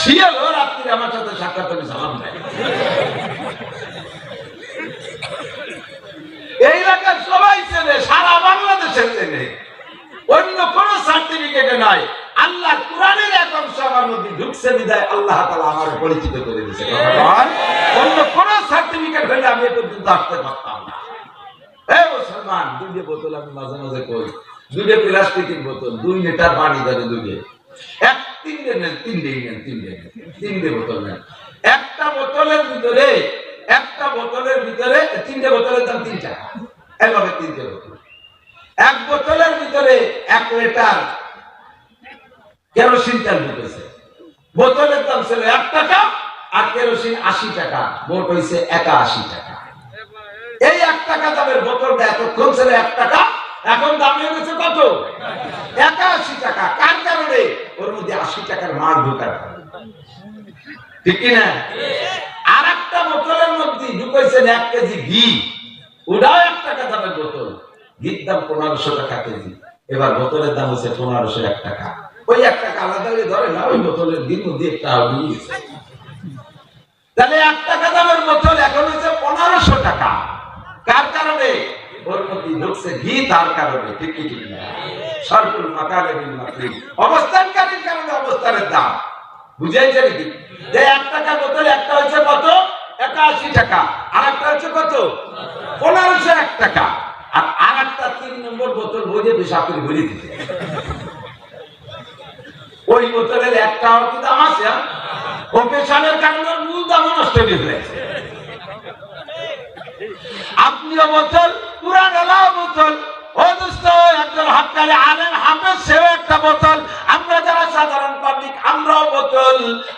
শিয়াল ও রাত্রি আমার সাথে সাক্ষাৎ করে সালাম দেয়। এই এলাকার সবাই চেনে, সারা বাংলাদেশের চেনে। অন্য কোন সার্টিফিকেটে নয়, আল্লাহ কোরআনের এক অংশ আমার মধ্যে ঢুকছে বিদায় আল্লাহ তাআলা আমার পরিচিত করে দিয়েছে। অন্য কোন সার্টিফিকেট হলে আমি এ পর্যন্ত আসতে পারতাম না। এই মুসলমান, দুইটা বোতল আমি মাঝে মাঝে কই, দুইটা প্লাস্টিকের বোতল, 2 লিটার পানি ধরে দুইটা, তিনটে বোতল নেন। একটা বোতলের ভিতরে 3টে বোতলের দাম 3 টাকা। এভাবে 3টে বোতল, এক বোতলের ভিতরে 1 লিটার কেরোসিন তেল ঢুকেছে। বোতলের দাম ছিল 1 টাকা আর কেরোসিন 80 টাকা, মোট হয়েছে 81 টাকা। এই 1 টাকা দামের বোতলটা এতক্ষণ ছিল 1 টাকা, এখন দাম হয়ে গেছে কত? 81 টাকা। কার কারণে? ওর মধ্যে 80 টাকার মাল ঢোকার কারণে, ঠিক কি না? আর একটা বোতলের মধ্যে ঢুকাইছেন 1 কেজি ঘি, ওটাও 1 টাকা দামের বোতল, ঘির দাম 1500 টাকা কেজি। এবার বোতলের দাম হচ্ছে 1501 টাকা। ওই 1 টাকা আলাদা করে ধরে না, ওই বোতলের ঘির মধ্যে একটা ঢুকিয়েছে। তাহলে 1 টাকা দামের বোতল এখন হচ্ছে 1500 টাকা। কার কারণে? ওর মধ্যে ঢুকছে ঘি, তার কারণে, ঠিক কি ঠিক না? সরফুল মাকানে বিল মাকিন, অবস্থানকারীর কারণে অবস্থানের দাম। বুঝাইছে নাকি? যে 1 টাকা বোতল একটা হচ্ছে কত? 81 টাকা, আর একটা হচ্ছে কত? 1501 টাকা। আর একটা 3 নম্বর বোতল বইয়ে পেশাব করে ভরে দিতে, ওই বোতলের একটাও কি দাম আছে? ও পেশাবের কারণে মূল দাম নষ্ট হয়ে ফেলেছে। আপনিও বোতল, পুরান এলাও বোতল। ও দোস্ত, একজন হক্কানি আলেম হাফেজ, সেও একটা বোতল। আমরা যারা সাধারণ পাবলিক, আমরাও বোতল,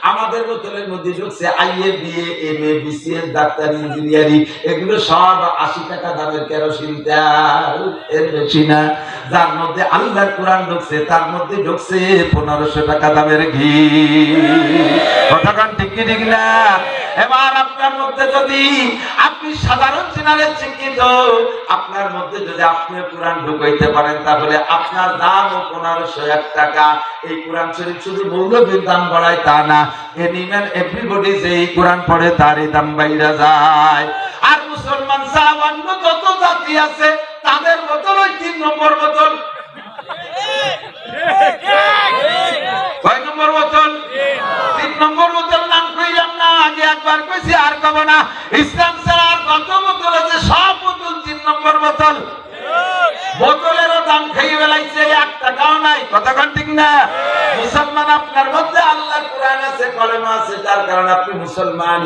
আমাদের বোতলের মধ্যে ঢুকছে IA, BA, MA, BCS, doctor, engineering, এগুলো সব 80 টাকা দামের কেরোসিন তেল, এর বেশি না। যার মধ্যে আল্লাহর কোরআন ঢুকছে তার মধ্যে ঢুকছে 1500 টাকা দামের ঘি। কথাটা ঠিক কি ঠিক না? এবার আপনার মধ্যে যদি আপনি সাধারণ জেনারেল শিক্ষিত, আপনার মধ্যে যদি আপনি কোরআন ঢুকাইতে পারেন তাহলে আপনার দাম 1501 টাকা। এই কোরআন শরীফ শুধু মৌলবীর দাম বাড়ায় তা না, এনিম্যাল এভরিবডি যে এই কোরআন পড়ে তারই দাম বাইরা যায়। আর মুসলমান সাহাবান্য যত জাতি আছে তাদের বোতল ওই 3 নম্বর বোতল। কয় নম্বর বোতল? 3 নম্বর বোতল। নাম কইলাম না, আগে একবার কইছি আর কব না। ইসলাম ছাড়া আর কত বোতল আছে, সব বোতল 3 নম্বর বোতল। বোতলেরও দাম খাইয়ে বেলাইছে, 1 টাকাও নাই। কথা কোন ঠিক না? মুসলমান আপনার মধ্যে আল্লাহর কোরআন আছে, কলেমা আছে, যার কারণে আপনি মুসলমান।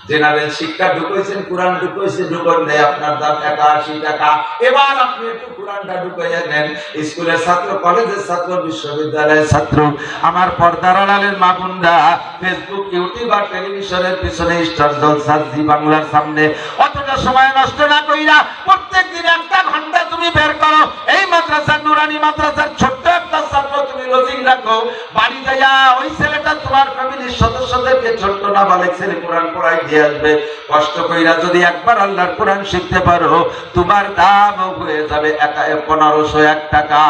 জেনারেল শিক্ষা ঢুকাইছেন, কোরআন ঢুকাইছে, ঢুকান দেয় আপনার দাম 81 টাকা। এবার আপনি একটু কোরআনটা ঢুকাইয়া নেন। স্কুলের ছাত্র, কলেজের ছাত্র, বিশ্ববিদ্যালয়ের ছাত্র, আমার পর্দার আড়ালের মা বোনরা, ফেসবুক, ইউটিউব আর টেলিভিশনের পিছনে স্টার জলসা, জি বাংলার সামনে অতটা সময় নষ্ট না কইরা প্রত্যেকদিন 1 ঘন্টা তুমি বের করো। এই মাদ্রাসা, নুরানি মাদ্রাসার ছোট্ট একটা ছাত্র তুমি লজিং রাখো, বাড়ি যাইয়া ওই ছেলেটা তোমার ফ্যামিলির সদস্যদেরকে ছোট্ট নাবালেক ছেলে কোরআন পড়াই দিয়ে আসবে। কষ্ট কইরা যদি একবার আল্লাহর কোরআন শিখতে পারো, তোমার দাম হয়ে যাবে 1501 টাকা।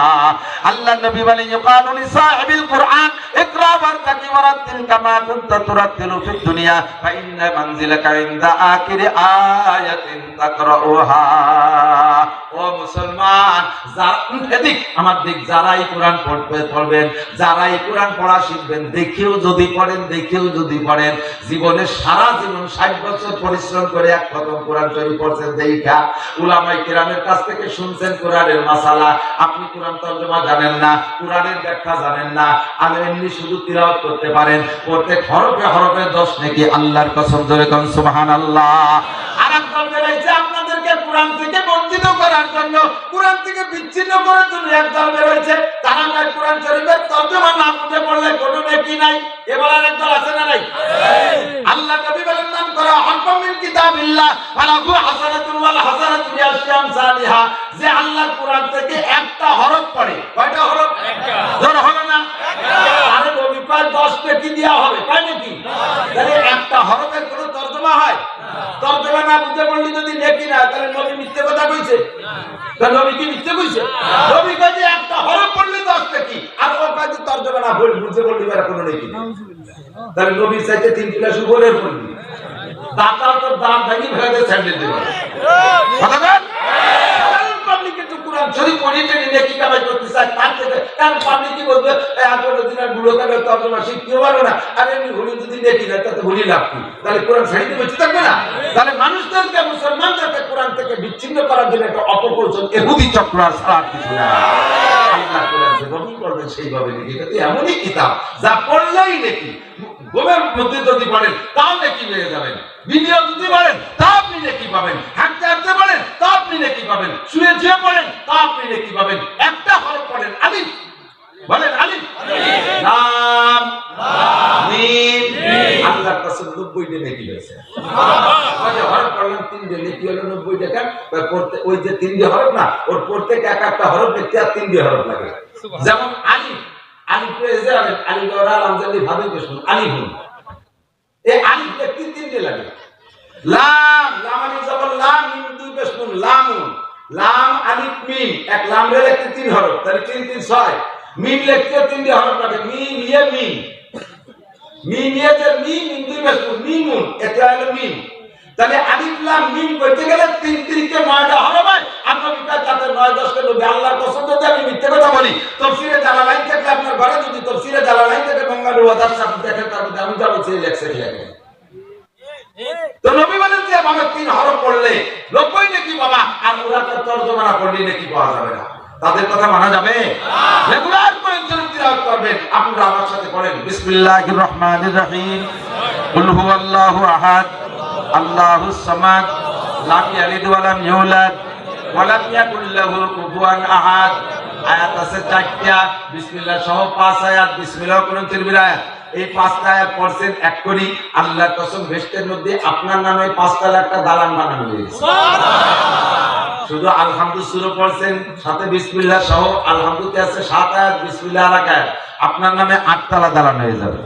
আল্লাহ নবী বলেন, ইউকালু লিসাহিবিল কোরআন ইকরা ওয়ারতাকি ওয়ারাতিল কামা কুনতা তুরাতিলু ফিদ দুনিয়া ফা ইন্না মানজিলাকা ইনদা আখিরি আয়াতিন তাকরাউহা। ও মুসলমান, এদিক আমার দিক, যারাই কোরআন পড়বেন, যারাই কোরআন পড়া শিখবেন, দেখেও যদি পড়েন, দেখেও যদি পড়েন, জীবনে সারা জীবন 60 বছর পরিশ্রম করে 1 খতম কোরআন শরীফ পড়ছেন দেখা, উলামায়ে কেরামের কাছ থেকে শুনছেন কোরআনের মাসালা, আপনি কোরআন তরজমা জানেন না, কোরআনের ব্যাখ্যা জানেন না, আর এমনি শুধু তিলাওয়াত করতে পারেন, প্রত্যেক হরফে হরফে 10 নেকি। আল্লাহর কসম, জোরে কোন সুবহানাল্লাহ। আর একদল বেরাইছে আপনাদেরকে কোরআন থেকে বঞ্চিত করার জন্য, কোরআন থেকে বিচ্ছিন্ন করার জন্য একদল বেরোয়েছে। তারা কয় কোরআন শরীফের তরজমা না বুঝে পড়লে কোনো নেকি নাই। এবার আর একদল আছে না নাই? আল্লাহ নবী বলেন, নাম করা হরফুম মিন কিতাবিল্লাহ ফালাহু হাসানাতুন ওয়াল হাসানাতু বিআশরি আমসালিহা। যে আল্লাহর কোরআন থেকে একটা হরফ পড়ে, কয়টা হরফ? একটা। জোর হবে না? একটা। আরে নবী কয় 10 নেকি দেয়া হবে, কয় নেকি? তাহলে একটা হরফের কোনো তরজমা হয়? তরজমা না বুঝে পড়লে যদি নেকি না, তাহলে নবী মিথ্যে কথা কইছে? তাহলে নবী কি মিথ্যে কইছে? নবী কয় যে একটা হরফ পড়লে 10 নেকি, আর ও কয় যে তরজমা না বুঝে পড়লে আর কোনো নেকি নেই। তাহলে নবী চাইতে 3 কিলো সুবলের পড়লি, দাতা তো দাম ভাঙি ভেঙে স্যান্ডেল দিবে। কথা বল। পাবলিক একটু কোরআন শরীফ পড়িতে নিয়ে কি কামাই করতে চায় তার থেকে, কারণ পাবলিক কি বলবে, এই 18 দিনের বুড়ো কালে তরজমা শিখতে পারো না, আর এমনি ভুলি যদি নেকি না, তাতে ভুলি লাভ কি? তাহলে কোরআন ছাড়িতে বসে থাকবে না? তাহলে মানুষদেরকে, মুসলমানদেরকে কোরআন থেকে বিচ্ছিন্ন করার জন্য একটা অপকৌশল, ইহুদি চক্র আর সারা কিছু না। আল্লাহ কোরআন যেভাবে পড়বেন সেইভাবে নেকি। এটা তো এমনই কিতাব যা পড়লেই নেকি। গোমের মধ্যে যদি পড়েন তাও নেকি পেয়ে যাবেন, ভিডিও যদি পড়েন তা আপনি নেকি পাবেন, হাঁটতে হাঁটতে পড়েন তা আপনি নেকি পাবেন, শুয়ে শুয়ে পড়েন তা আপনি নেকি পাবেন। একটা হরফ পড়েন, আলিফ বলেন, আলিফ, লাম, মিম, আল্লাহর কাছে 90টা নেকি হয়েছে। সুবহানাল্লাহ। হরফ পড়লেন 3 নেকি হলো 90 টাকা। পড়তে ওই যে 3 হরফ না, ওর প্রত্যেক একটা হরফ দেখতে আর 3 হরফ লাগে। যেমন আলিফ, আলিফ যে আলিফ ওরা লামজালি ভাবে বসুন, আলিফ, এই আলিফ দেখতে 3 লাগে। লাম, লাম আলিফ জবর লাম, মিম 2 বসুন, লামুন, লাম আলিফ মিম, এক লাম রে লিখতে 3 হরফ, তাহলে 3 3 6। মিম লিখতে 3 হরফ লাগে, মিম ইয়ে মিম, মিম ইয়ে যে মিম 2 বসুন, মিমুন, এটা হলো মিম। তাহলে আলিফ লাম মিম কইতে গেলে 3 3 কে 9টা হরফ হয়। আপনার বিকাশ যাতে 9 10 কে নবী আল্লাহর কসম যদি আমি মিথ্যে কথা বলি, তাফসীরে জালালাইন থেকে আপনার ঘরে যদি তাফসীরে জালালাইন থেকে বাংলার ওয়াদার সাথে দেখেন, তার মধ্যে আমি যাবো সেই লেখছে লেখে। তো নবী বলেন যে ভাবে 3 হরফ পড়লে 90 নেকি বাবা, আর ওরা তো তরজমা না পড়লে নেকি পাওয়া যাবে না। তাদের কথা মানা যাবে? রেগুলার করে তিলাওয়াত করবেন। আপনারা আমার সাথে পড়েন, বিসমিল্লাহির রহমানির রহিম, কুল হুয়াল্লাহু আহাদ, আল্লাহুস সামাদ, লাম ইয়ালিদ ওয়া লাম ইউলাদ ওয়া লাম ইয়াকুল লাহু কুফুয়ান আহাদ। আয়াত আছে 4টা, বিসমিল্লাহ সহ 5 আয়াত, বিসমিল্লাহ কোন তিরবির আয়াত, এই 5টা আয়াত পড়ছেন এক করি আল্লাহর কসম বেহেশতের মধ্যে আপনার নামে 5 তালা একটা দালান বানানো হয়েছে। শুধু আলহামদু সূরা পড়ছেন সাথে বিসমিল্লাহ সহ আলহামদুতে আছে 7 আয়াত বিসমিল্লাহ আর 1 আয়াত আপনার নামে 8 তালা দালান হয়ে যাবে।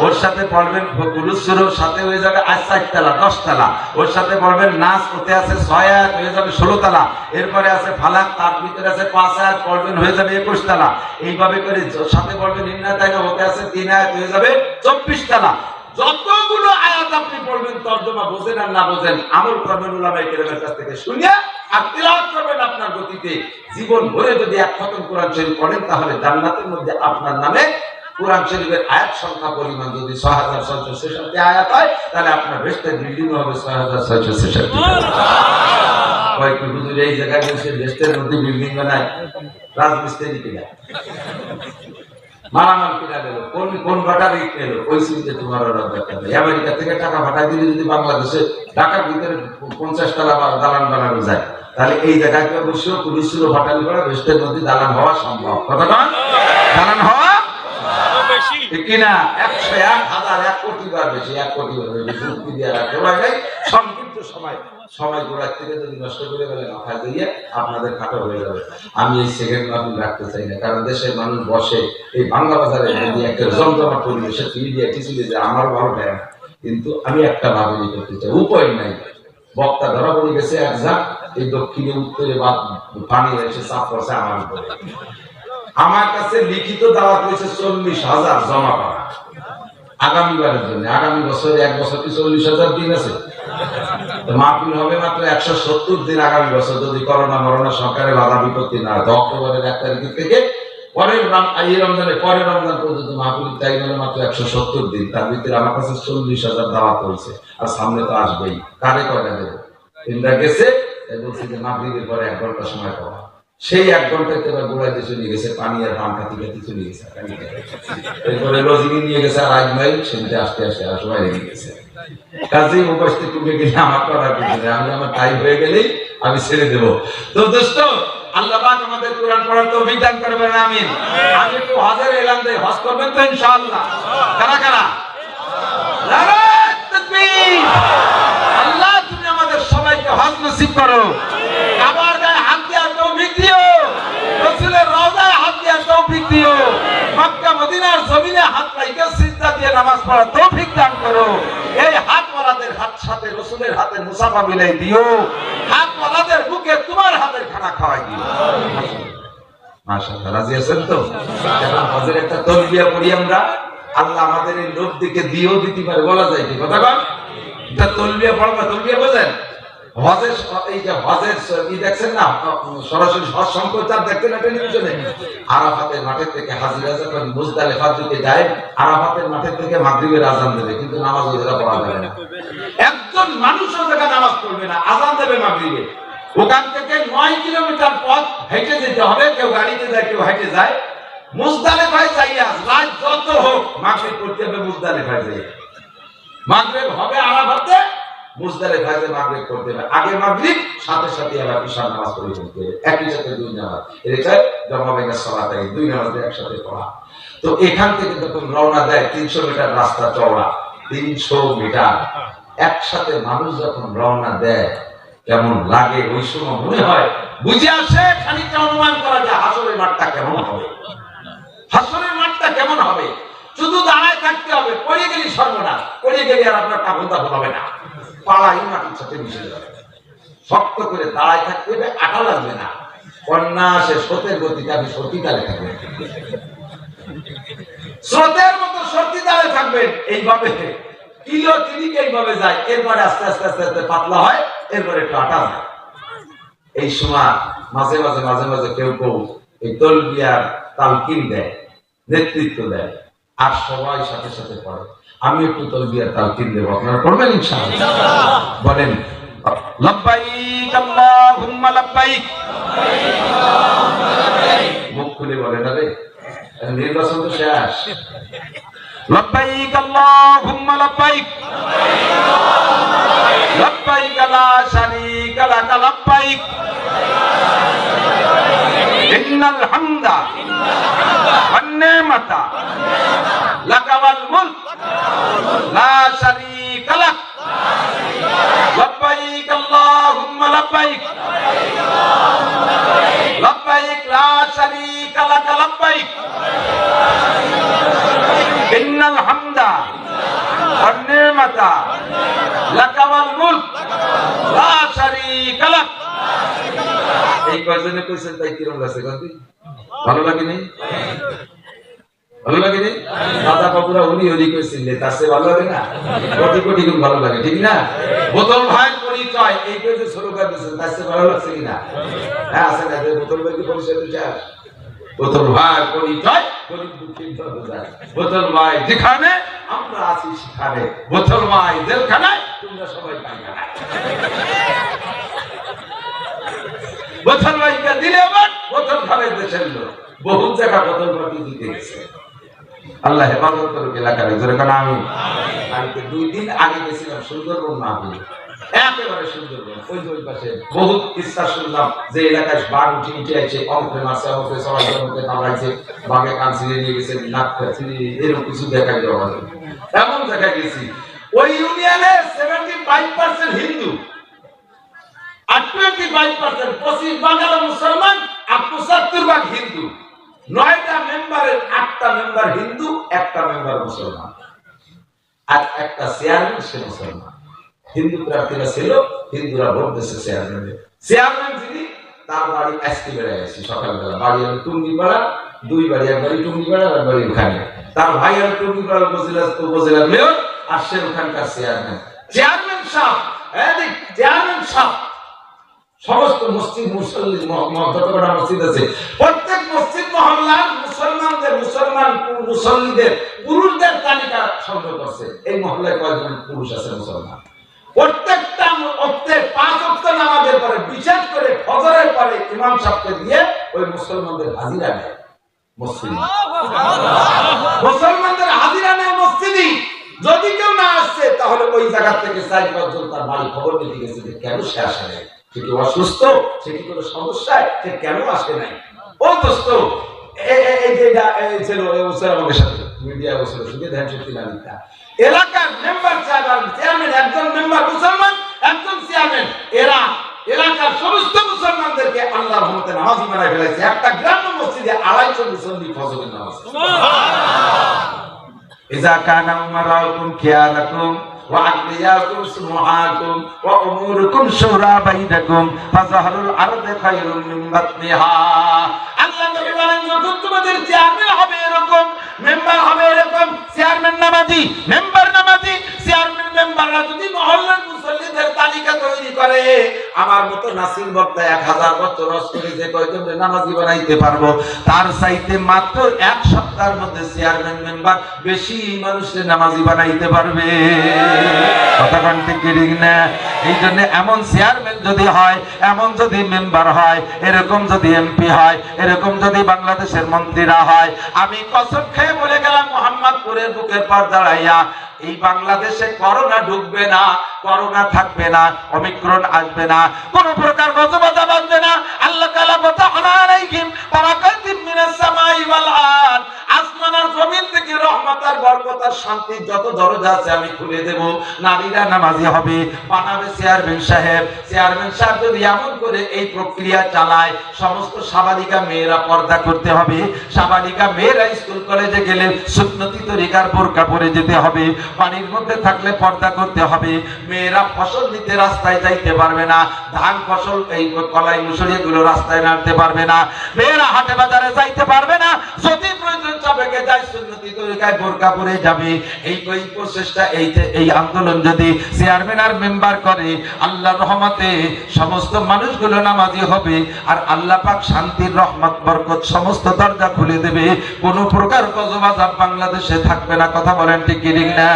ওর সাথে পড়বেন কুলুস সূরার সাথে হয়ে যাবে 4 তালা 10 তালা। ওর সাথে পড়বেন নাস ওতে আছে 6 আয়াত হয়ে যাবে 16 তালা। এরপরে আছে ফালাক তার ভিতরে আছে 5 আয়াত পড়বেন হয়ে যাবে 21 তালা। এইভাবে করে সাথে পড়বেন ইন্না তাইনা ওতে আছে 3 আয়াত হয়ে যাবে 24 তালা। যতগুলো আয়াত আপনি পড়বেন তরজমা বোঝেন আর না বোঝেন আমল করবেন উলামায়ে কেরামের কাছ থেকে শুনে আর তিলাওয়াত করবেন আপনার গতিতে। জীবন ভরে যদি এক খতম কোরআন শরীফ পড়েন তাহলে জান্নাতের মধ্যে আপনার নামে কোরআন শরীফের আয়াত সংখ্যা পরিমাণ যদি 6666 আয়াত হয় তাহলে আপনার বেহেশতের বিল্ডিং হবে 6666। কয়েক হুজুর এই জায়গায় বসে বেহেশতের মধ্যে বিল্ডিং বানায় রাজমিস্ত্রি কিনা মারামাল কিনা গেল কোন বাটারি এলো ওই চিন্তা তোমার দরকার নেই। আমেরিকা থেকে টাকা পাঠাই দিলে যদি বাংলাদেশে ঢাকার ভিতরে 50 টাকা দালান বানানো যায় তাহলে এই জায়গায় অবশ্যই পুলিশ ভাটালি করে বেহেশতের মধ্যে দালান হওয়া সম্ভব। কতটা দালান হওয়া কিনা 100 1000 1 কোটি বার বেশি 1 কোটি যুক্তি দিয়ে রাখতে পারে সংক্ষিপ্ত সময় গোড়ার থেকে যদি নষ্ট করে গেলে মাথায় দিয়ে আপনাদের খাটো হয়ে যাবে। আমি এই সেকেন্ড মাহফিল রাখতে চাই না কারণ দেশের মানুষ বসে এই বাংলা বাজারে যদি একটা জমজমাট পরিবেশে টিভি দিয়ে কিছু দিয়ে আমার ভালো দেয় না কিন্তু আমি একটা মাহফিল করতে চাই উপায় নাই। বক্তা ধরা পড়ে গেছে একজাক এই দক্ষিণে উত্তরে বা পানি এসে চাপ পড়ছে আমার উপরে। আমার কাছে লিখিত দাওয়াত হয়েছে 40,000 জমা করা আগামীবারের জন্য। আগামী বছরে 1 বছর কি 40,000 দিন আছে মাহফিল হবে মাত্র 170 দিন আগামী বছর যদি করোনা মরোনা সরকারের বাধা বিপত্তি না হয়। অক্টোবরের 1 তারিখ থেকে পরের রমজানের পরের রমজান পর্যন্ত মাহফিল টাইম হলো মাত্র 170 দিন। তার ভিতরে আমার কাছে 40,000 দাওয়াত হয়েছে আর সামনে তো আসবেই। কারে কয়টা দেবো তিনটা গেছে বলছি যে মাগরিবের পরে 1 ঘন্টা সময় পাওয়া সেই 1 ঘন্টাতে এবার গোড়াইতে চলে গেছে পানি আর ধান কাটি কাটি চলে গেছে। এরপরে লজিকে নিয়ে গেছে আর 1 মাইল সেটা আসতে আসতে আর সময় লেগে গেছে। কাজে উপস্থিত কমে গেলে আমার করার কিছু নেই। আমি আমার টাইম হয়ে গেলেই আমি ছেড়ে দেবো। তো দোস্ত আল্লাহ পাক আমাদের কোরআন পড়ার তৌফিক দান করবেন আমিন। আমি একটু হজের এলান দেই হজ করবেন তো ইনশাআল্লাহ। কারা কারা নারায়ে তাকবীর। আল্লাহ তুমি আমাদের সবাইকে হজ নসিব করো। কাবার গায়ে হাত দেওয়ার তৌফিক দিও। রাসূলের রওজায় হাত দেওয়ার তৌফিক দিও। মক্কা মদিনার জমিনে হাত রাইখে সিজদা দিয়ে নামাজ পড়ার তৌফিক দান করো। এই হাতওয়ালাদের হাত সাথে রাসূলের হাতের মুসাফা মিলাই দিও। হাতওয়ালাদের বুকে তোমার হাতের খানা খাওয়াই দিও। মাশাআল্লাহ রাজি আছেন তো? এখন হজের একটা তালবিয়া পড়ি আমরা। আল্লাহ আমাদের এই লোভ দিকে দিও দিতে পারে বলা যায় কি কথা কন? এটা তালবিয়া পড়বা তালবিয়া বোঝেন? হজের এই যে হজের কি দেখছেন না সরাসরি হজ সম্প্রচার দেখছেন না টেলিভিশনে। আরাফাতের মাঠের থেকে হাজিরা যখন মুজদালিফার দিকে যায় আরাফাতের মাঠের থেকে মাগরিবের আযান দেবে কিন্তু নামাজ ওইটা পড়া যাবে না। একজন মানুষও জায়গা নামাজ পড়বে না আযান দেবে মাগরিবে। ওখান থেকে 9 কিলোমিটার পথ হেঁটে যেতে হবে। কেউ গাড়িতে যায় কেউ হেঁটে যায়। মুজদালিফায় যাইয়া রাত যত হোক মাগরিব পড়তে হবে মুজদালিফায় যাইয়া। মাগরিব হবে আরাফাতে মুজদালিফায় যে মাগরিব পড়তে হবে। আগে মাগরিব সাথে সাথে আবার ইশা নামাজ পড়ে ফেলতে হবে। একই সাথে 2 নামাজ। এটা জমা বাইনা সালাত এই 2 নামাজ একসাথে পড়া। তো এখান থেকে যখন রওনা দেয় 300 মিটার রাস্তা চওড়া 300 মিটার একসাথে মানুষ যখন রওনা দেয় কেমন লাগে ওই সময় মনে হয় বুঝে আসে খানিকটা অনুমান করা যায় হাসরের মাঠটা কেমন হবে। হাসরের মাঠটা কেমন হবে শুধু দাঁড়ায় থাকতে হবে। পড়ে গেলে সর্বনাশ। পড়ে গেলে আর আপনার কাপড় দাপড় হবে না। পালাই মাটির সাথে মিশে যাবে। শক্ত করে দাঁড়ায় থাকতে হবে আটা লাগবে না। কন্যা সে স্রোতের গতিতে আপনি সত্যি তালে থাকবেন স্রোতের মতো সত্যি তালে থাকবেন। এইভাবে কিলো তিনিক এইভাবে যায়। এরপরে আস্তে আস্তে আস্তে আস্তে পাতলা হয়। এরপরে একটু আটা যায়। এই সময় মাঝে মাঝে মাঝে মাঝে কেউ কেউ এই তালবিয়ার তালকিন দেয় নেতৃত্ব দেয় আর সবাই সাথে সাথে পড়ে। আমি একটু তালবিয়ার তালকিন দেব আপনারা পড়বেন ইনশাআল্লাহ। বলেন লাব্বাইক আল্লাহুম্মা লাব্বাইক। মুখ খুলে বলেন আরে নির্বাচন তো শেষ। লাব্বাইক আল্লাহুম্মা লাব্বাইক লাব্বাইক লা শারীকা লাক লাব্বাইক ইন্নাল হামদা ওয়ান নি'মাত নি'মাতা লাকাল মুলক লা শারীকা লাক লাব্বাইক আল্লাহুম্মা লাব্বাইক লাব্বাইক লা শারীকা লাক লাব্বাইক ইন্নাল হামদা ওয়ান নি'মাতা লাকাল মুলক লা শারীকা লাক। এই কয়জনে কইছেন তাই কিরকম লাগছে গন্তি? ভালো লাগেনি? ভালো লাগেনি? দাদা বাবুরা উনি কইছিলেন তার চেয়ে ভালো লাগে না? কোটি কোটি গুণ ভালো লাগে, ঠিক না? বোতল ভাইয়ের পরিচয় এই যে স্লোগান দিয়েছেন তার চেয়ে ভালো লাগছে কিনা? হ্যাঁ আছে না? বোতল ভাই কি পরিচয় দিতে চায়? বোতল ভাইয়ের পরিচয় গরিব দুঃখীর দরজায়। বোতল ভাই যেখানে আমরা আছি সেখানে, বোতল ভাই জেলখানায় তোমরা সবাই পায়খানায়। বোতল ভাইকে দিলে আবার বোতল খাবে দেশের লোক, বহু জায়গা বোতল পাতি দিতে গেছে। আল্লাহ হেফাজত করুক এলাকার। যেরকম আমি 2 দিন আগে গেছিলাম সুন্দরবন মাহফিল, একেবারে সুন্দরবন ওই যে ওই পাশে বহুত কিস্সা শুনলাম যে এলাকায় বাঘ উঠে আছে, অঙ্কে মারছে, অঙ্কে সবাই জনকে নামাইছে, বাঘে কান ছিঁড়ে নিয়ে গেছে, নাক ছিঁড়ে এরকম কিছু দেখাই দেওয়া হবে। এমন জায়গায় গেছি ওই ইউনিয়নে 75% হিন্দু আর 25% 25 ভাগ মুসলমান আর 75 ভাগ হিন্দু। 9টা মেম্বারের 8টা মেম্বার হিন্দু, 1টা মেম্বার মুসলমান, আর একটা চেয়ারম্যান সে মুসলমান। হিন্দু প্রার্থীরা ছিল, হিন্দুরা ভোট দিয়েছে চেয়ারম্যানে। চেয়ারম্যান যিনি তার বাড়ি আজকে বেড়ায় আসি সকালবেলা, বাড়ি আমি টুঙ্গিপাড়া, 2 বাড়ি, এক বাড়ি টুঙ্গিপাড়া আর বাড়ি ওখানে। তার ভাই আর টুঙ্গিপাড়া উপজেলার মেয়র আর সে ওখানকার চেয়ারম্যান। চেয়ারম্যান সাহেব সমস্ত মসজিদ মুসল্লি যতটা মসজিদ আছে প্রত্যেক মসজিদ মহল্লার মুসল্লিদের পুরুষদের তালিকা সংগ্রহ করছে। এই মহল্লায় কয়েকজন পুরুষ আছে মুসলমান। প্রত্যেকটা 5 ওয়াক্ত নামাজের পরে, বিশেষ করে ফজরের পরে ইমাম সাহেবকে দিয়ে ওই মুসলমানদের হাজিরা নেয় মসজিদে। মুসলমানদের হাজিরা নেয় মসজিদে। যদি কেউ না আসছে তাহলে ওই জায়গা থেকে 4-5 জন তার বাড়ি খবর নিতে গেছে যে কেন সে আসে নাই, সে কি অসুস্থ, সে কি কোনো সমস্যায়, সে কেন আসে নাই। ও দোস্ত আমাদের সাথে মিডিয়া বসে শুধু ধ্যান শক্তি না দিতা এলাকার মেম্বার চেয়ারম্যান, একজন মেম্বার মুসলমান, একজন চেয়ারম্যান, এরা এলাকার সমস্ত মুসলমানদেরকে আল্লাহর রহমতে নামাজি বানায় ফেলেছে। একটা গ্রাম্য মসজিদে 250 মুসল্লি ফজরের নামাজ। ইজা কানা উমারাকুম খিয়ালাকুম ওয়া আকলিয়াকুম সুমআকুম ওয়া উমুরুকুম শুরা বাইনাকুম ফাজাহরুল আরদি খায়রুম মিন বাতনিহা। আল্লাহ নবী বলেন যখন তোমাদের চেয়ারম্যান হবে এরকম, মেম্বার হবে এরকম, চেয়ারম্যান নামাজি, মেম্বার নামাজি, চেয়ারম্যান মেম্বাররা যদি মহল্লার মুসল্লিদের তালিকা তৈরি করে, আমার মতো নাসির বক্তা 1000 বছর রস করে যে কয়জন নামাজি বানাইতে পারবো, তার চাইতে মাত্র 1 সপ্তাহের মধ্যে চেয়ারম্যান মেম্বার বেশি মানুষের নামাজি বানাইতে পারবে। কথা কোনটি ঠিক না? এই জন্য এমন চেয়ারম্যান যদি হয়, এমন যদি মেম্বার হয়, এরকম যদি এমপি হয়, এরকম যদি বাংলাদেশের মন্ত্রীরা হয়, আমি কসম খেয়ে বলে গেলাম মোহাম্মদপুরের বুকের পর দাঁড়াইয়া এই বাংলাদেশে করোনা ঢুকবে না, করোনা থাকবে না, ওমিক্রন আসবে না, কোন প্রকার গজবাজা বাঁধবে না। আল্লাহ তাআলা ফাতাহনা আলাইহিম বারাকাতিম মিনাস সামাই ওয়াল আরদ, আসমান আর জমিন থেকে রহমত আর বরকত আর শান্তির যত দরজা আছে আমি খুলে দেব। নারীরা নামাজি হবে, বানাবে চেয়ারম্যান সাহেব। চেয়ারম্যান সাহেব যদি এমন করে এই প্রক্রিয়া চালায়, সমস্ত সাবালিকা মেয়েরা পর্দা করতে হবে। সাবালিকা মেয়েরা স্কুল কলেজে গেলে সুন্নতি তরিকার বোরকা পরে যেতে হবে। পানির মধ্যে থাকলে পর্দা করতে হবে। মেয়েরা ফসল নিতে রাস্তায় যাইতে পারবে না, ধান ফসল এই কলাই মুসুরি এগুলো রাস্তায় নাড়তে পারবে না। মেয়েরা হাটে বাজারে যাইতে পারবে না, যদি প্রয়োজন সাপেক্ষে যায় সুন্নতি তরিকায় বোরকা পরে যাবে। এই প্রচেষ্টা, এই আন্দোলন যদি চেয়ারম্যান আর মেম্বার করে, আল্লাহর রহমতে সমস্ত মানুষগুলো নামাজি হবে আর আল্লাহ পাক শান্তির রহমত বরকত সমস্ত দরজা খুলে দেবে। কোনো প্রকার গজবাজাব বাংলাদেশে থাকবে না। কথা বলেন ঠিক কি ঠিক না?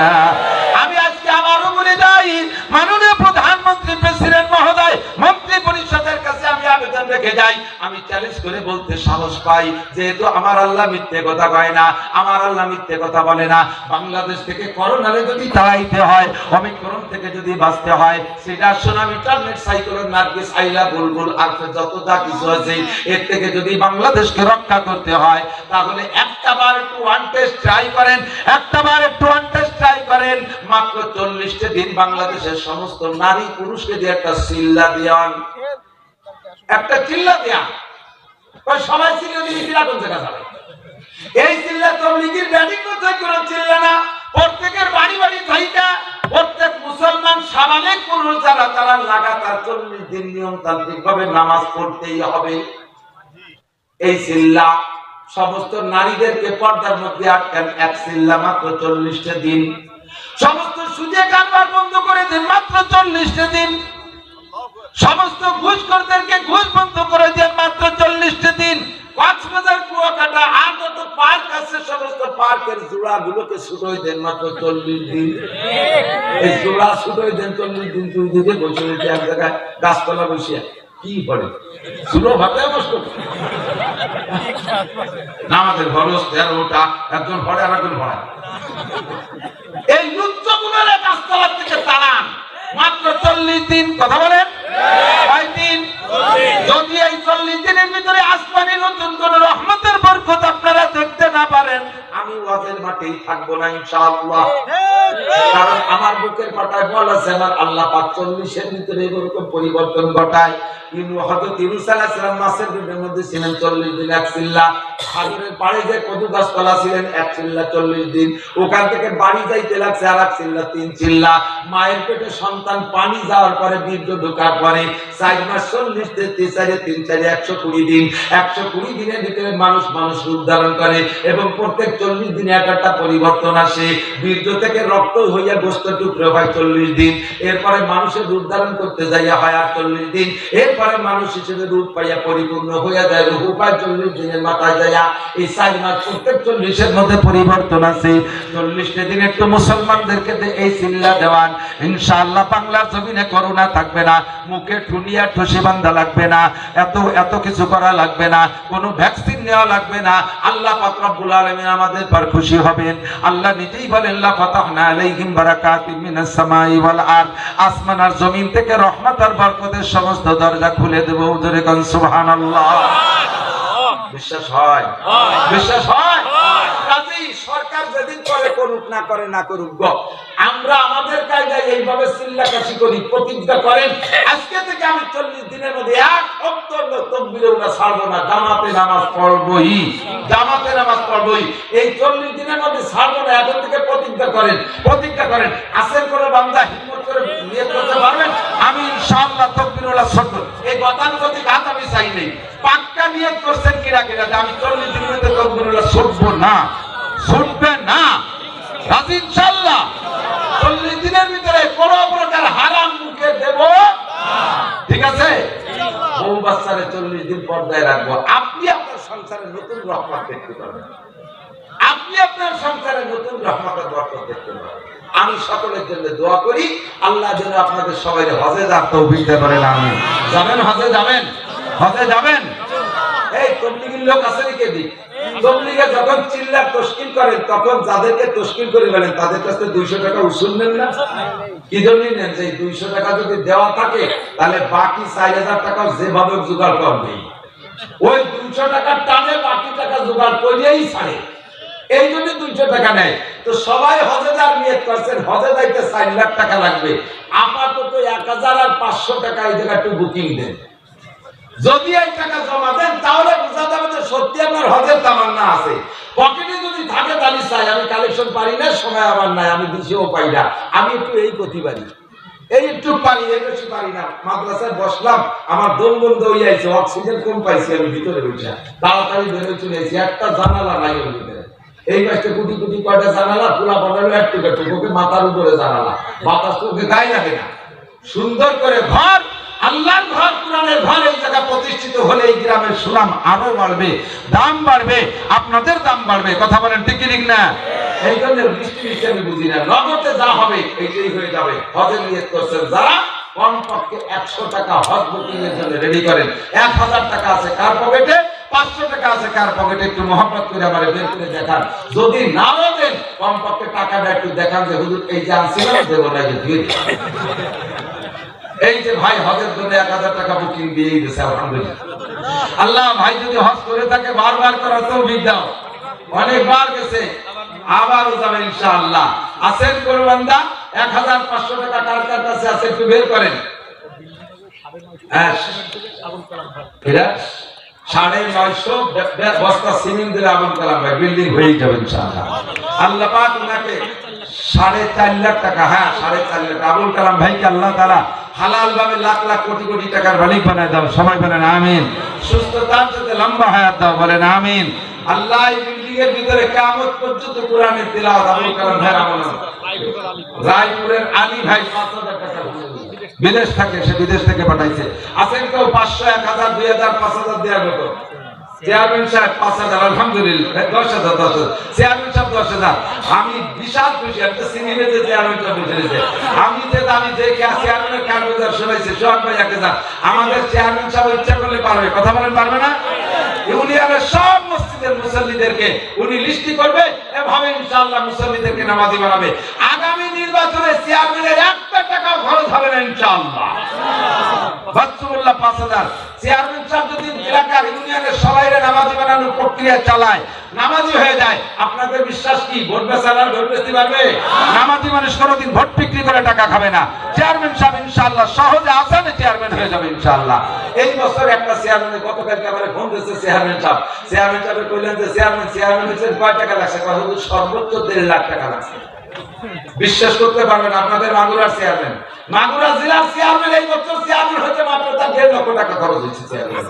আমি আজকে আবারও বলে যাই, মাননীয় প্রধানমন্ত্রী, প্রেসিডেন্ট মহোদয়, মন্ত্রী পরিষদের কাছে আমি আবেদন রেখে যাই, আমি চ্যালেঞ্জ করে বলতে সাহস পাই, যেহেতু আমার আল্লাহ মিথ্যে কথা কয় না, আমার আল্লাহ মিথ্যে কথা বলে না। বাংলাদেশ থেকে করোনারে যদি তাড়াইতে হয়, ওমিক্রন থেকে যদি বাঁচতে হয়, সেটা সুনামি, টার্নেট, সাইক্লোন, নার্গিস, আইলা, বুলবুল আর যত যা কিছু আছে, এর থেকে যদি বাংলাদেশকে রক্ষা করতে হয়, তাহলে একটাবার একটু ওয়ান টেস্ট ট্রাই করেন, একটাবার একটু ওয়ান টেস্ট ট্রাই করেন। মাত্র 40টা দিন বাংলাদেশের সমস্ত নারী পুরুষকে দিয়ে একটা চিল্লা দিয়ান, একটা চিল্লা দেয়া, সবাই চিল্লা দিয়ে চিল্লা কোন জায়গা যাবে? এই চিল্লা তবলিগের ব্যাটিং কোথায় কোন চিল্লা না, প্রত্যেকের বাড়ি বাড়ি থাইকা প্রত্যেক মুসলমান সাবালেক পুরুষ যারা, তারা লাগাতার 40 দিন নিয়মতান্ত্রিক ভাবে নামাজ পড়তেই হবে। এই চিল্লা সমস্ত নারীদেরকে পর্দার মধ্যে আটকান, এক চিল্লা মাত্র 40টা দিন। সমস্ত সুদে কারবার বন্ধ করে দেন মাত্র 40টা দিন। সমস্ত ঘুষখোরদেরকে ঘুষ বন্ধ করে দেন মাত্র 40টা দিন। কক্সবাজার, কুয়াকাটা আর যত পার্ক আছে, সমস্ত পার্কের জোড়াগুলোকে ছুটোই দেন মাত্র 40 দিন। এই জোড়া ছুটোই দেন 40 দিন। দুই দিকে বসে রয়েছে এক জায়গায় গাছতলা বসিয়া, কি পড়ে চুলো ভাতে নষ্ট। আমাদের খরচ 13টা, একজন পড়ে আর একজন পড়ায়। এই লুচ্চগুলোর গাছতলা থেকে তাড়ান মাত্র 40 দিন। কথা বলেন কয় দিন? যদি এই 40 দিনের ভিতরে আসমানি নতুন কোন রহমতের বরকত আপনারা দেখতে না পারেন, আমি ওয়াজের মাঠেই থাকবো না ইনশাআল্লাহ। কারণ আমার বুকের পাটায় বল আছে, আমার আল্লাহ পাক 40-এর ভিতরে এরকম পরিবর্তন ঘটায়। হযরত ইউনূস আলাইহিস সালাম মাছের পেটের মধ্যে ছিলেন 40 দিন, এক চিল্লা। সাগরের পাড়ে যে কদু গাছতলা ছিলেন, এক চিল্লা 40 দিন। ওখান থেকে বাড়ি যাইতে লাগছে আর এক চিল্লা, 3 চিল্লা। মায়ের পেটে সন্তান পানি যাওয়ার পরে, বীর্য ঢোকার পরে 4 মাস 40 দিন, 3 4 120 দিন। 120 দিনের ভিতরে মানুষ রূপ ধারণ করে এবং প্রত্যেক 40 দিনে একটা পরিবর্তন আসে। বীর্য থেকে রক্ত হইয়া গোশত টুকরো হয় 40 দিন। এরপরে মানুষের রূপ ধারণ করতে যাইয়া হয় আর 40 দিন। এরপরে মানুষ হিসেবে রূপ পাইয়া পরিপূর্ণ হইয়া যায়, রূপ পায় 40 দিনের মাথায় যাইয়া। এই 4 মাস প্রত্যেক 40-এর মধ্যে পরিবর্তন আছে। 40টা দিন একটু মুসলমানদেরকে এই চিল্লা দেওয়ান, ইনশাআল্লাহ বাংলার জমিনে করোনা থাকবে না, মুখে ঠুনিয়া ঠুসি বান্ধা লাগবে না, এত কিছু করা লাগবে না, কোনো ভ্যাকসিন নেওয়া লাগবে না। আল্লাহ পাক রব্বুল আলামিন আমাদের পর খুশি হবেন। আল্লাহ নিজেই বলেন, লা ফাতাহনা আলাইহিম বারাকাতিম মিনাস সামাই ওয়াল আরদ, আসমান আর জমিন থেকে রহমত আর বরকতের সমস্ত দরজা খুলে দেব। জোরে কোন সুবহানাল্লাহ। বিশ্বাস হয়? বিশ্বাস হয়? কাজেই সরকার যেদিন করে করুক, না করে না করুক গো, আমরা আমাদের কায়দায় এইভাবে চিল্লাকাশি করি, প্রতিজ্ঞা করেন আজকে থেকে আমি 40 দিনের মধ্যে এক ওয়াক্ত তাকবীরে উলা ছাড়বো না, জামাতে নামাজ পড়বই, জামাতে নামাজ পড়বই। এই 40 দিনের মধ্যে ছাড়বো না, এখন থেকে প্রতিজ্ঞা করেন, প্রতিজ্ঞা করেন। আসেন করে বান্দা হিম্মত করে নিয়ত করতে পারবেন, আমি ইনশাআল্লাহ তাকবীরে উলা ছাড়ব। এই গতানুগতিক হাত আমি চাই নেই, পাক্কা নিয়ত করছেন কিরা কিরা যে আমি 40 দিনের মধ্যে তাকবীরে উলা ছাড়ব না, ছুটবে না, রাজি ইনশাআল্লাহ। 40 দিনের ভিতরে কোন প্রকার হারাম মুখে দেব না, ঠিক আছে? বউ বাচ্চারে 40 দিন পর্দায় রাখবো। আপনি আপনার সংসারে নতুন রহমত দেখতে পাবেন, আপনি আপনার সংসারে নতুন রহমতের বরকত দেখতে পাবেন। আমি সকলের জন্য দোয়া করি, আল্লাহ যেন আপনাদের সবাই হজে যাওয়ার তৌফিক দেন। আমিন। যাবেন হজে? যাবেন হজে? যাবেন? এই তবলিগের লোক আছে নাকি? দিক তবলিগে যখন চিল্লা তশকিল করেন, তখন যাদেরকে তশকিল করে বলেন তাদের কাছে 200 টাকা উসুল নেন না? কি জন্য নেন? যে 200 টাকা যদি দেওয়া থাকে, তাহলে বাকি 4000 টাকা যেভাবে জোগাড় করবে, ওই 200 টাকার টানে বাকি টাকা জোগাড় করিয়েই ছাড়ে। এই জন্য 200 টাকা নেয়। তো সবাই হজে যাওয়ার নিয়ত করছেন, হজে যাইতে 4 লাখ টাকা লাগবে। আপাতত 1000 আর 500 টাকা এই জায়গা একটু বুকিং দেন। যদি এই টাকা জমা দেন, তাহলে বোঝা যাবে যে সত্যি আপনার হজের তামান্না আছে। পকেটে যদি থাকে তাহলে চাই, আমি কালেকশন পারি না, সময় আমার নাই, আমি দিশেও পাই না, আমি একটু এই গতি পারি, এই একটু পারি, এই বেশি পারি না। মাদ্রাসায় বসলাম, আমার দম বন্ধ হয়ে যাইছে, অক্সিজেন কম পাইছি, আমি ভিতরে বসে তাড়াতাড়ি বেরোয় চলে এসেছি। একটা জানালা নাই ওর ভিতরে, এই পাশে কোটি কোটি কয়টা জানালা, পুরা বানালো একটু ওকে মাথার উপরে জানালা, বাতাস তো ওকে গায়ে লাগে না। সুন্দর করে ঘর, আল্লাহর ঘর, কোরআনের ঘর এই জায়গা প্রতিষ্ঠিত হলে এই গ্রামের সুনাম আরো বাড়বে, দাম বাড়বে, আপনাদের দাম বাড়বে। কথা বলেন ঠিক ঠিক না? এই জন্য বৃষ্টি আমি বুঝি না, নগদে যা হবে এইটাই হয়ে যাবে। হজের নিয়ত করছেন যারা, কমপক্ষে 100 টাকা হজ বুকিং এর জন্য রেডি করেন। 1000 টাকা আছে কার পকেটে, 500 টাকা আছে কার পকেটে, একটু মহব্বত করে আমারে বের করে দেখান। যদি নাও দেন কমপক্ষে টাকাটা একটু দেখান যে হুজুর এই যে আনছিলাম দেব না, যে দিয়ে দিন। এই যে ভাই হজের জন্য 1000 টাকা বুকিং দিয়ে দিয়েছে, আলহামদুলিল্লাহ। আল্লাহ ভাই যদি হজ করে থাকে বারবার করার তৌফিক দাও। অনেকবার গেছে, আবারও যাবে ইনশাআল্লাহ। আছেন কোন বান্দা 1500 টাকা কার কার কাছে আছে একটু বের করেন। হ্যাঁ, 950 বস্তা সিমেন্ট দিলে আবুল কালাম ভাই বিল্ডিং হয়ে যাবে ইনশাআল্লাহ। আল্লাহ পাক ওনাকে 4.5 লাখ টাকা, হ্যাঁ 4.5 লাখ, আবুল কালাম ভাইকে আল্লাহ তাআলা হালাল ভাবে লাখ লাখ কোটি কোটি টাকার মালিক বানায় দাও। সবাই বলেন আমিন। সুস্থতার সাথে লম্বা হায়াত দাও, বলেন আমিন। আল্লাহ এই বিল্ডিং এর ভিতরে কিয়ামত পর্যন্ত কোরআনের তিলাওয়াত আবুল কালাম ভাই আমল। রায়পুরের আলী ভাই 5000 টাকা বিদেশ থাকে, সে বিদেশ থেকে পাঠাইছে। আছেন কেউ 500, 1000, 2000, 5000 দেওয়ার মতো? চেয়ারম্যান সাহেব 5000, আলহামদুলিল্লাহ। 10,000 চেয়ারম্যান সাহেব 10,000। আমি বিশাল খুশি, আমি তো সিনিয়র যে চেয়ারম্যান সাহেব বুঝেছে। আমি যে চেয়ারম্যানের কাগজদার শোনাইছে সোহাগ ভাই 1000। আমাদের চেয়ারম্যান সাহেব ইচ্ছা করলে পারবে, কথা বলেন পারবে না? ইউনিয়নের সব মসজিদের মুসল্লিদেরকে উনি লিস্টি করবে, এভাবে ইনশাআল্লাহ মুসল্লিদেরকে নামাজি বানাবে। আগামী নির্বাচনে চেয়ারম্যানের 1 টাকাও খরচ হবে না ইনশাআল্লাহ। বাচ্চুল্লাহ 5000। চেয়ারম্যান সাহেব যদি এলাকার ইউনিয়নের সবাইরে নামাজি বানানোর প্রক্রিয়া চালায়, নামাজি হয়ে যায়, আপনাদের বিশ্বাস কি ভোট বেচারা ভোট বেচতে পারবে? নামাজি মানুষ কোনোদিন ভোট বিক্রি করে টাকা খাবে না। চেয়ারম্যান সাহেব ইনশাআল্লাহ সহজে আসানে চেয়ারম্যান হয়ে যাবে ইনশাআল্লাহ। এই বছর একটা চেয়ারম্যান গতকালকে আমারে ফোন দিয়েছে চেয়ারম্যান সাহেব কইলেন যে চেয়ারম্যান হয়েছেন কয় টাকা লাগছে? সর্বোচ্চ 1.5 লাখ টাকা লাগছে। বিশ্বাস করতে পারবেন আপনাদের মাগুরার চেয়ারম্যান, মাগুরা জেলার চেয়ারম্যান এই বছর চেয়ারম্যান হতে মাত্র তার 1.5 লক্ষ টাকা খরচ হয়েছে চেয়ারম্যান।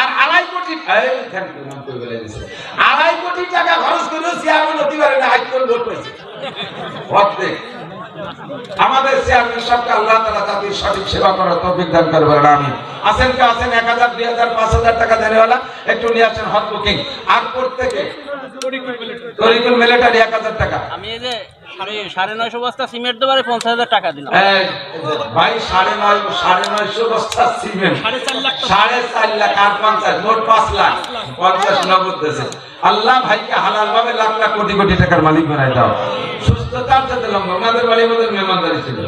আর 2.5 কোটি, আড়াই কোটি টাকা খরচ করে চেয়ারম্যান হতে পারে না, আইকন ভোট পাইছে অর্ধেক। আমাদের চেয়ারম্যান সাহেবকে আল্লাহ তাআলা জাতির সঠিক সেবা করার তৌফিক দান করবেন, আমিন। আছেন কে আছেন 1000, 2000, 5000 টাকা দেনেওয়ালা একটু নিয়ে আসেন হজ বুকিং। আর প্রত্যেকে তরিকুল মিলিটারি 1000 টাকা। আমি এই যে 950 বস্তা সিমেন্ট দেবারে 50,000 টাকা দিলাম। ভাই 950 বস্তা সিমেন্ট 4.5 লাখ আর 50 মোট 5 লাখ 50 নগদ দিয়েছে। আল্লাহ ভাইকে হালাল ভাবে লাখ লাখ কোটি কোটি টাকার মালিক বানায় দাও। সুস্থতার সাথে লম্বা, ওনাদের বাড়ি আমাদের মেহমানদারি ছিল।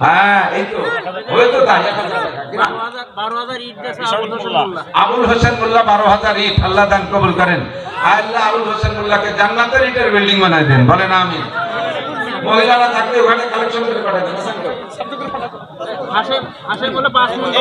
হ্যাঁ এই তো হয়তো তাই 1000 টাকা 12,000 ইট দেশে আবুল হোসেন মোল্লা 12,000 ইট আল্লাহ দান কবুল করেন। আল্লাহ আবুল হোসেন মোল্লাকে জান্নাতের ইটের বিল্ডিং বানায় দেন, বলেন আমিন। মহিলারা থাকলে ওখানে কালেকশন করে পাঠায় দেন। আসে বলে 5 মিনিট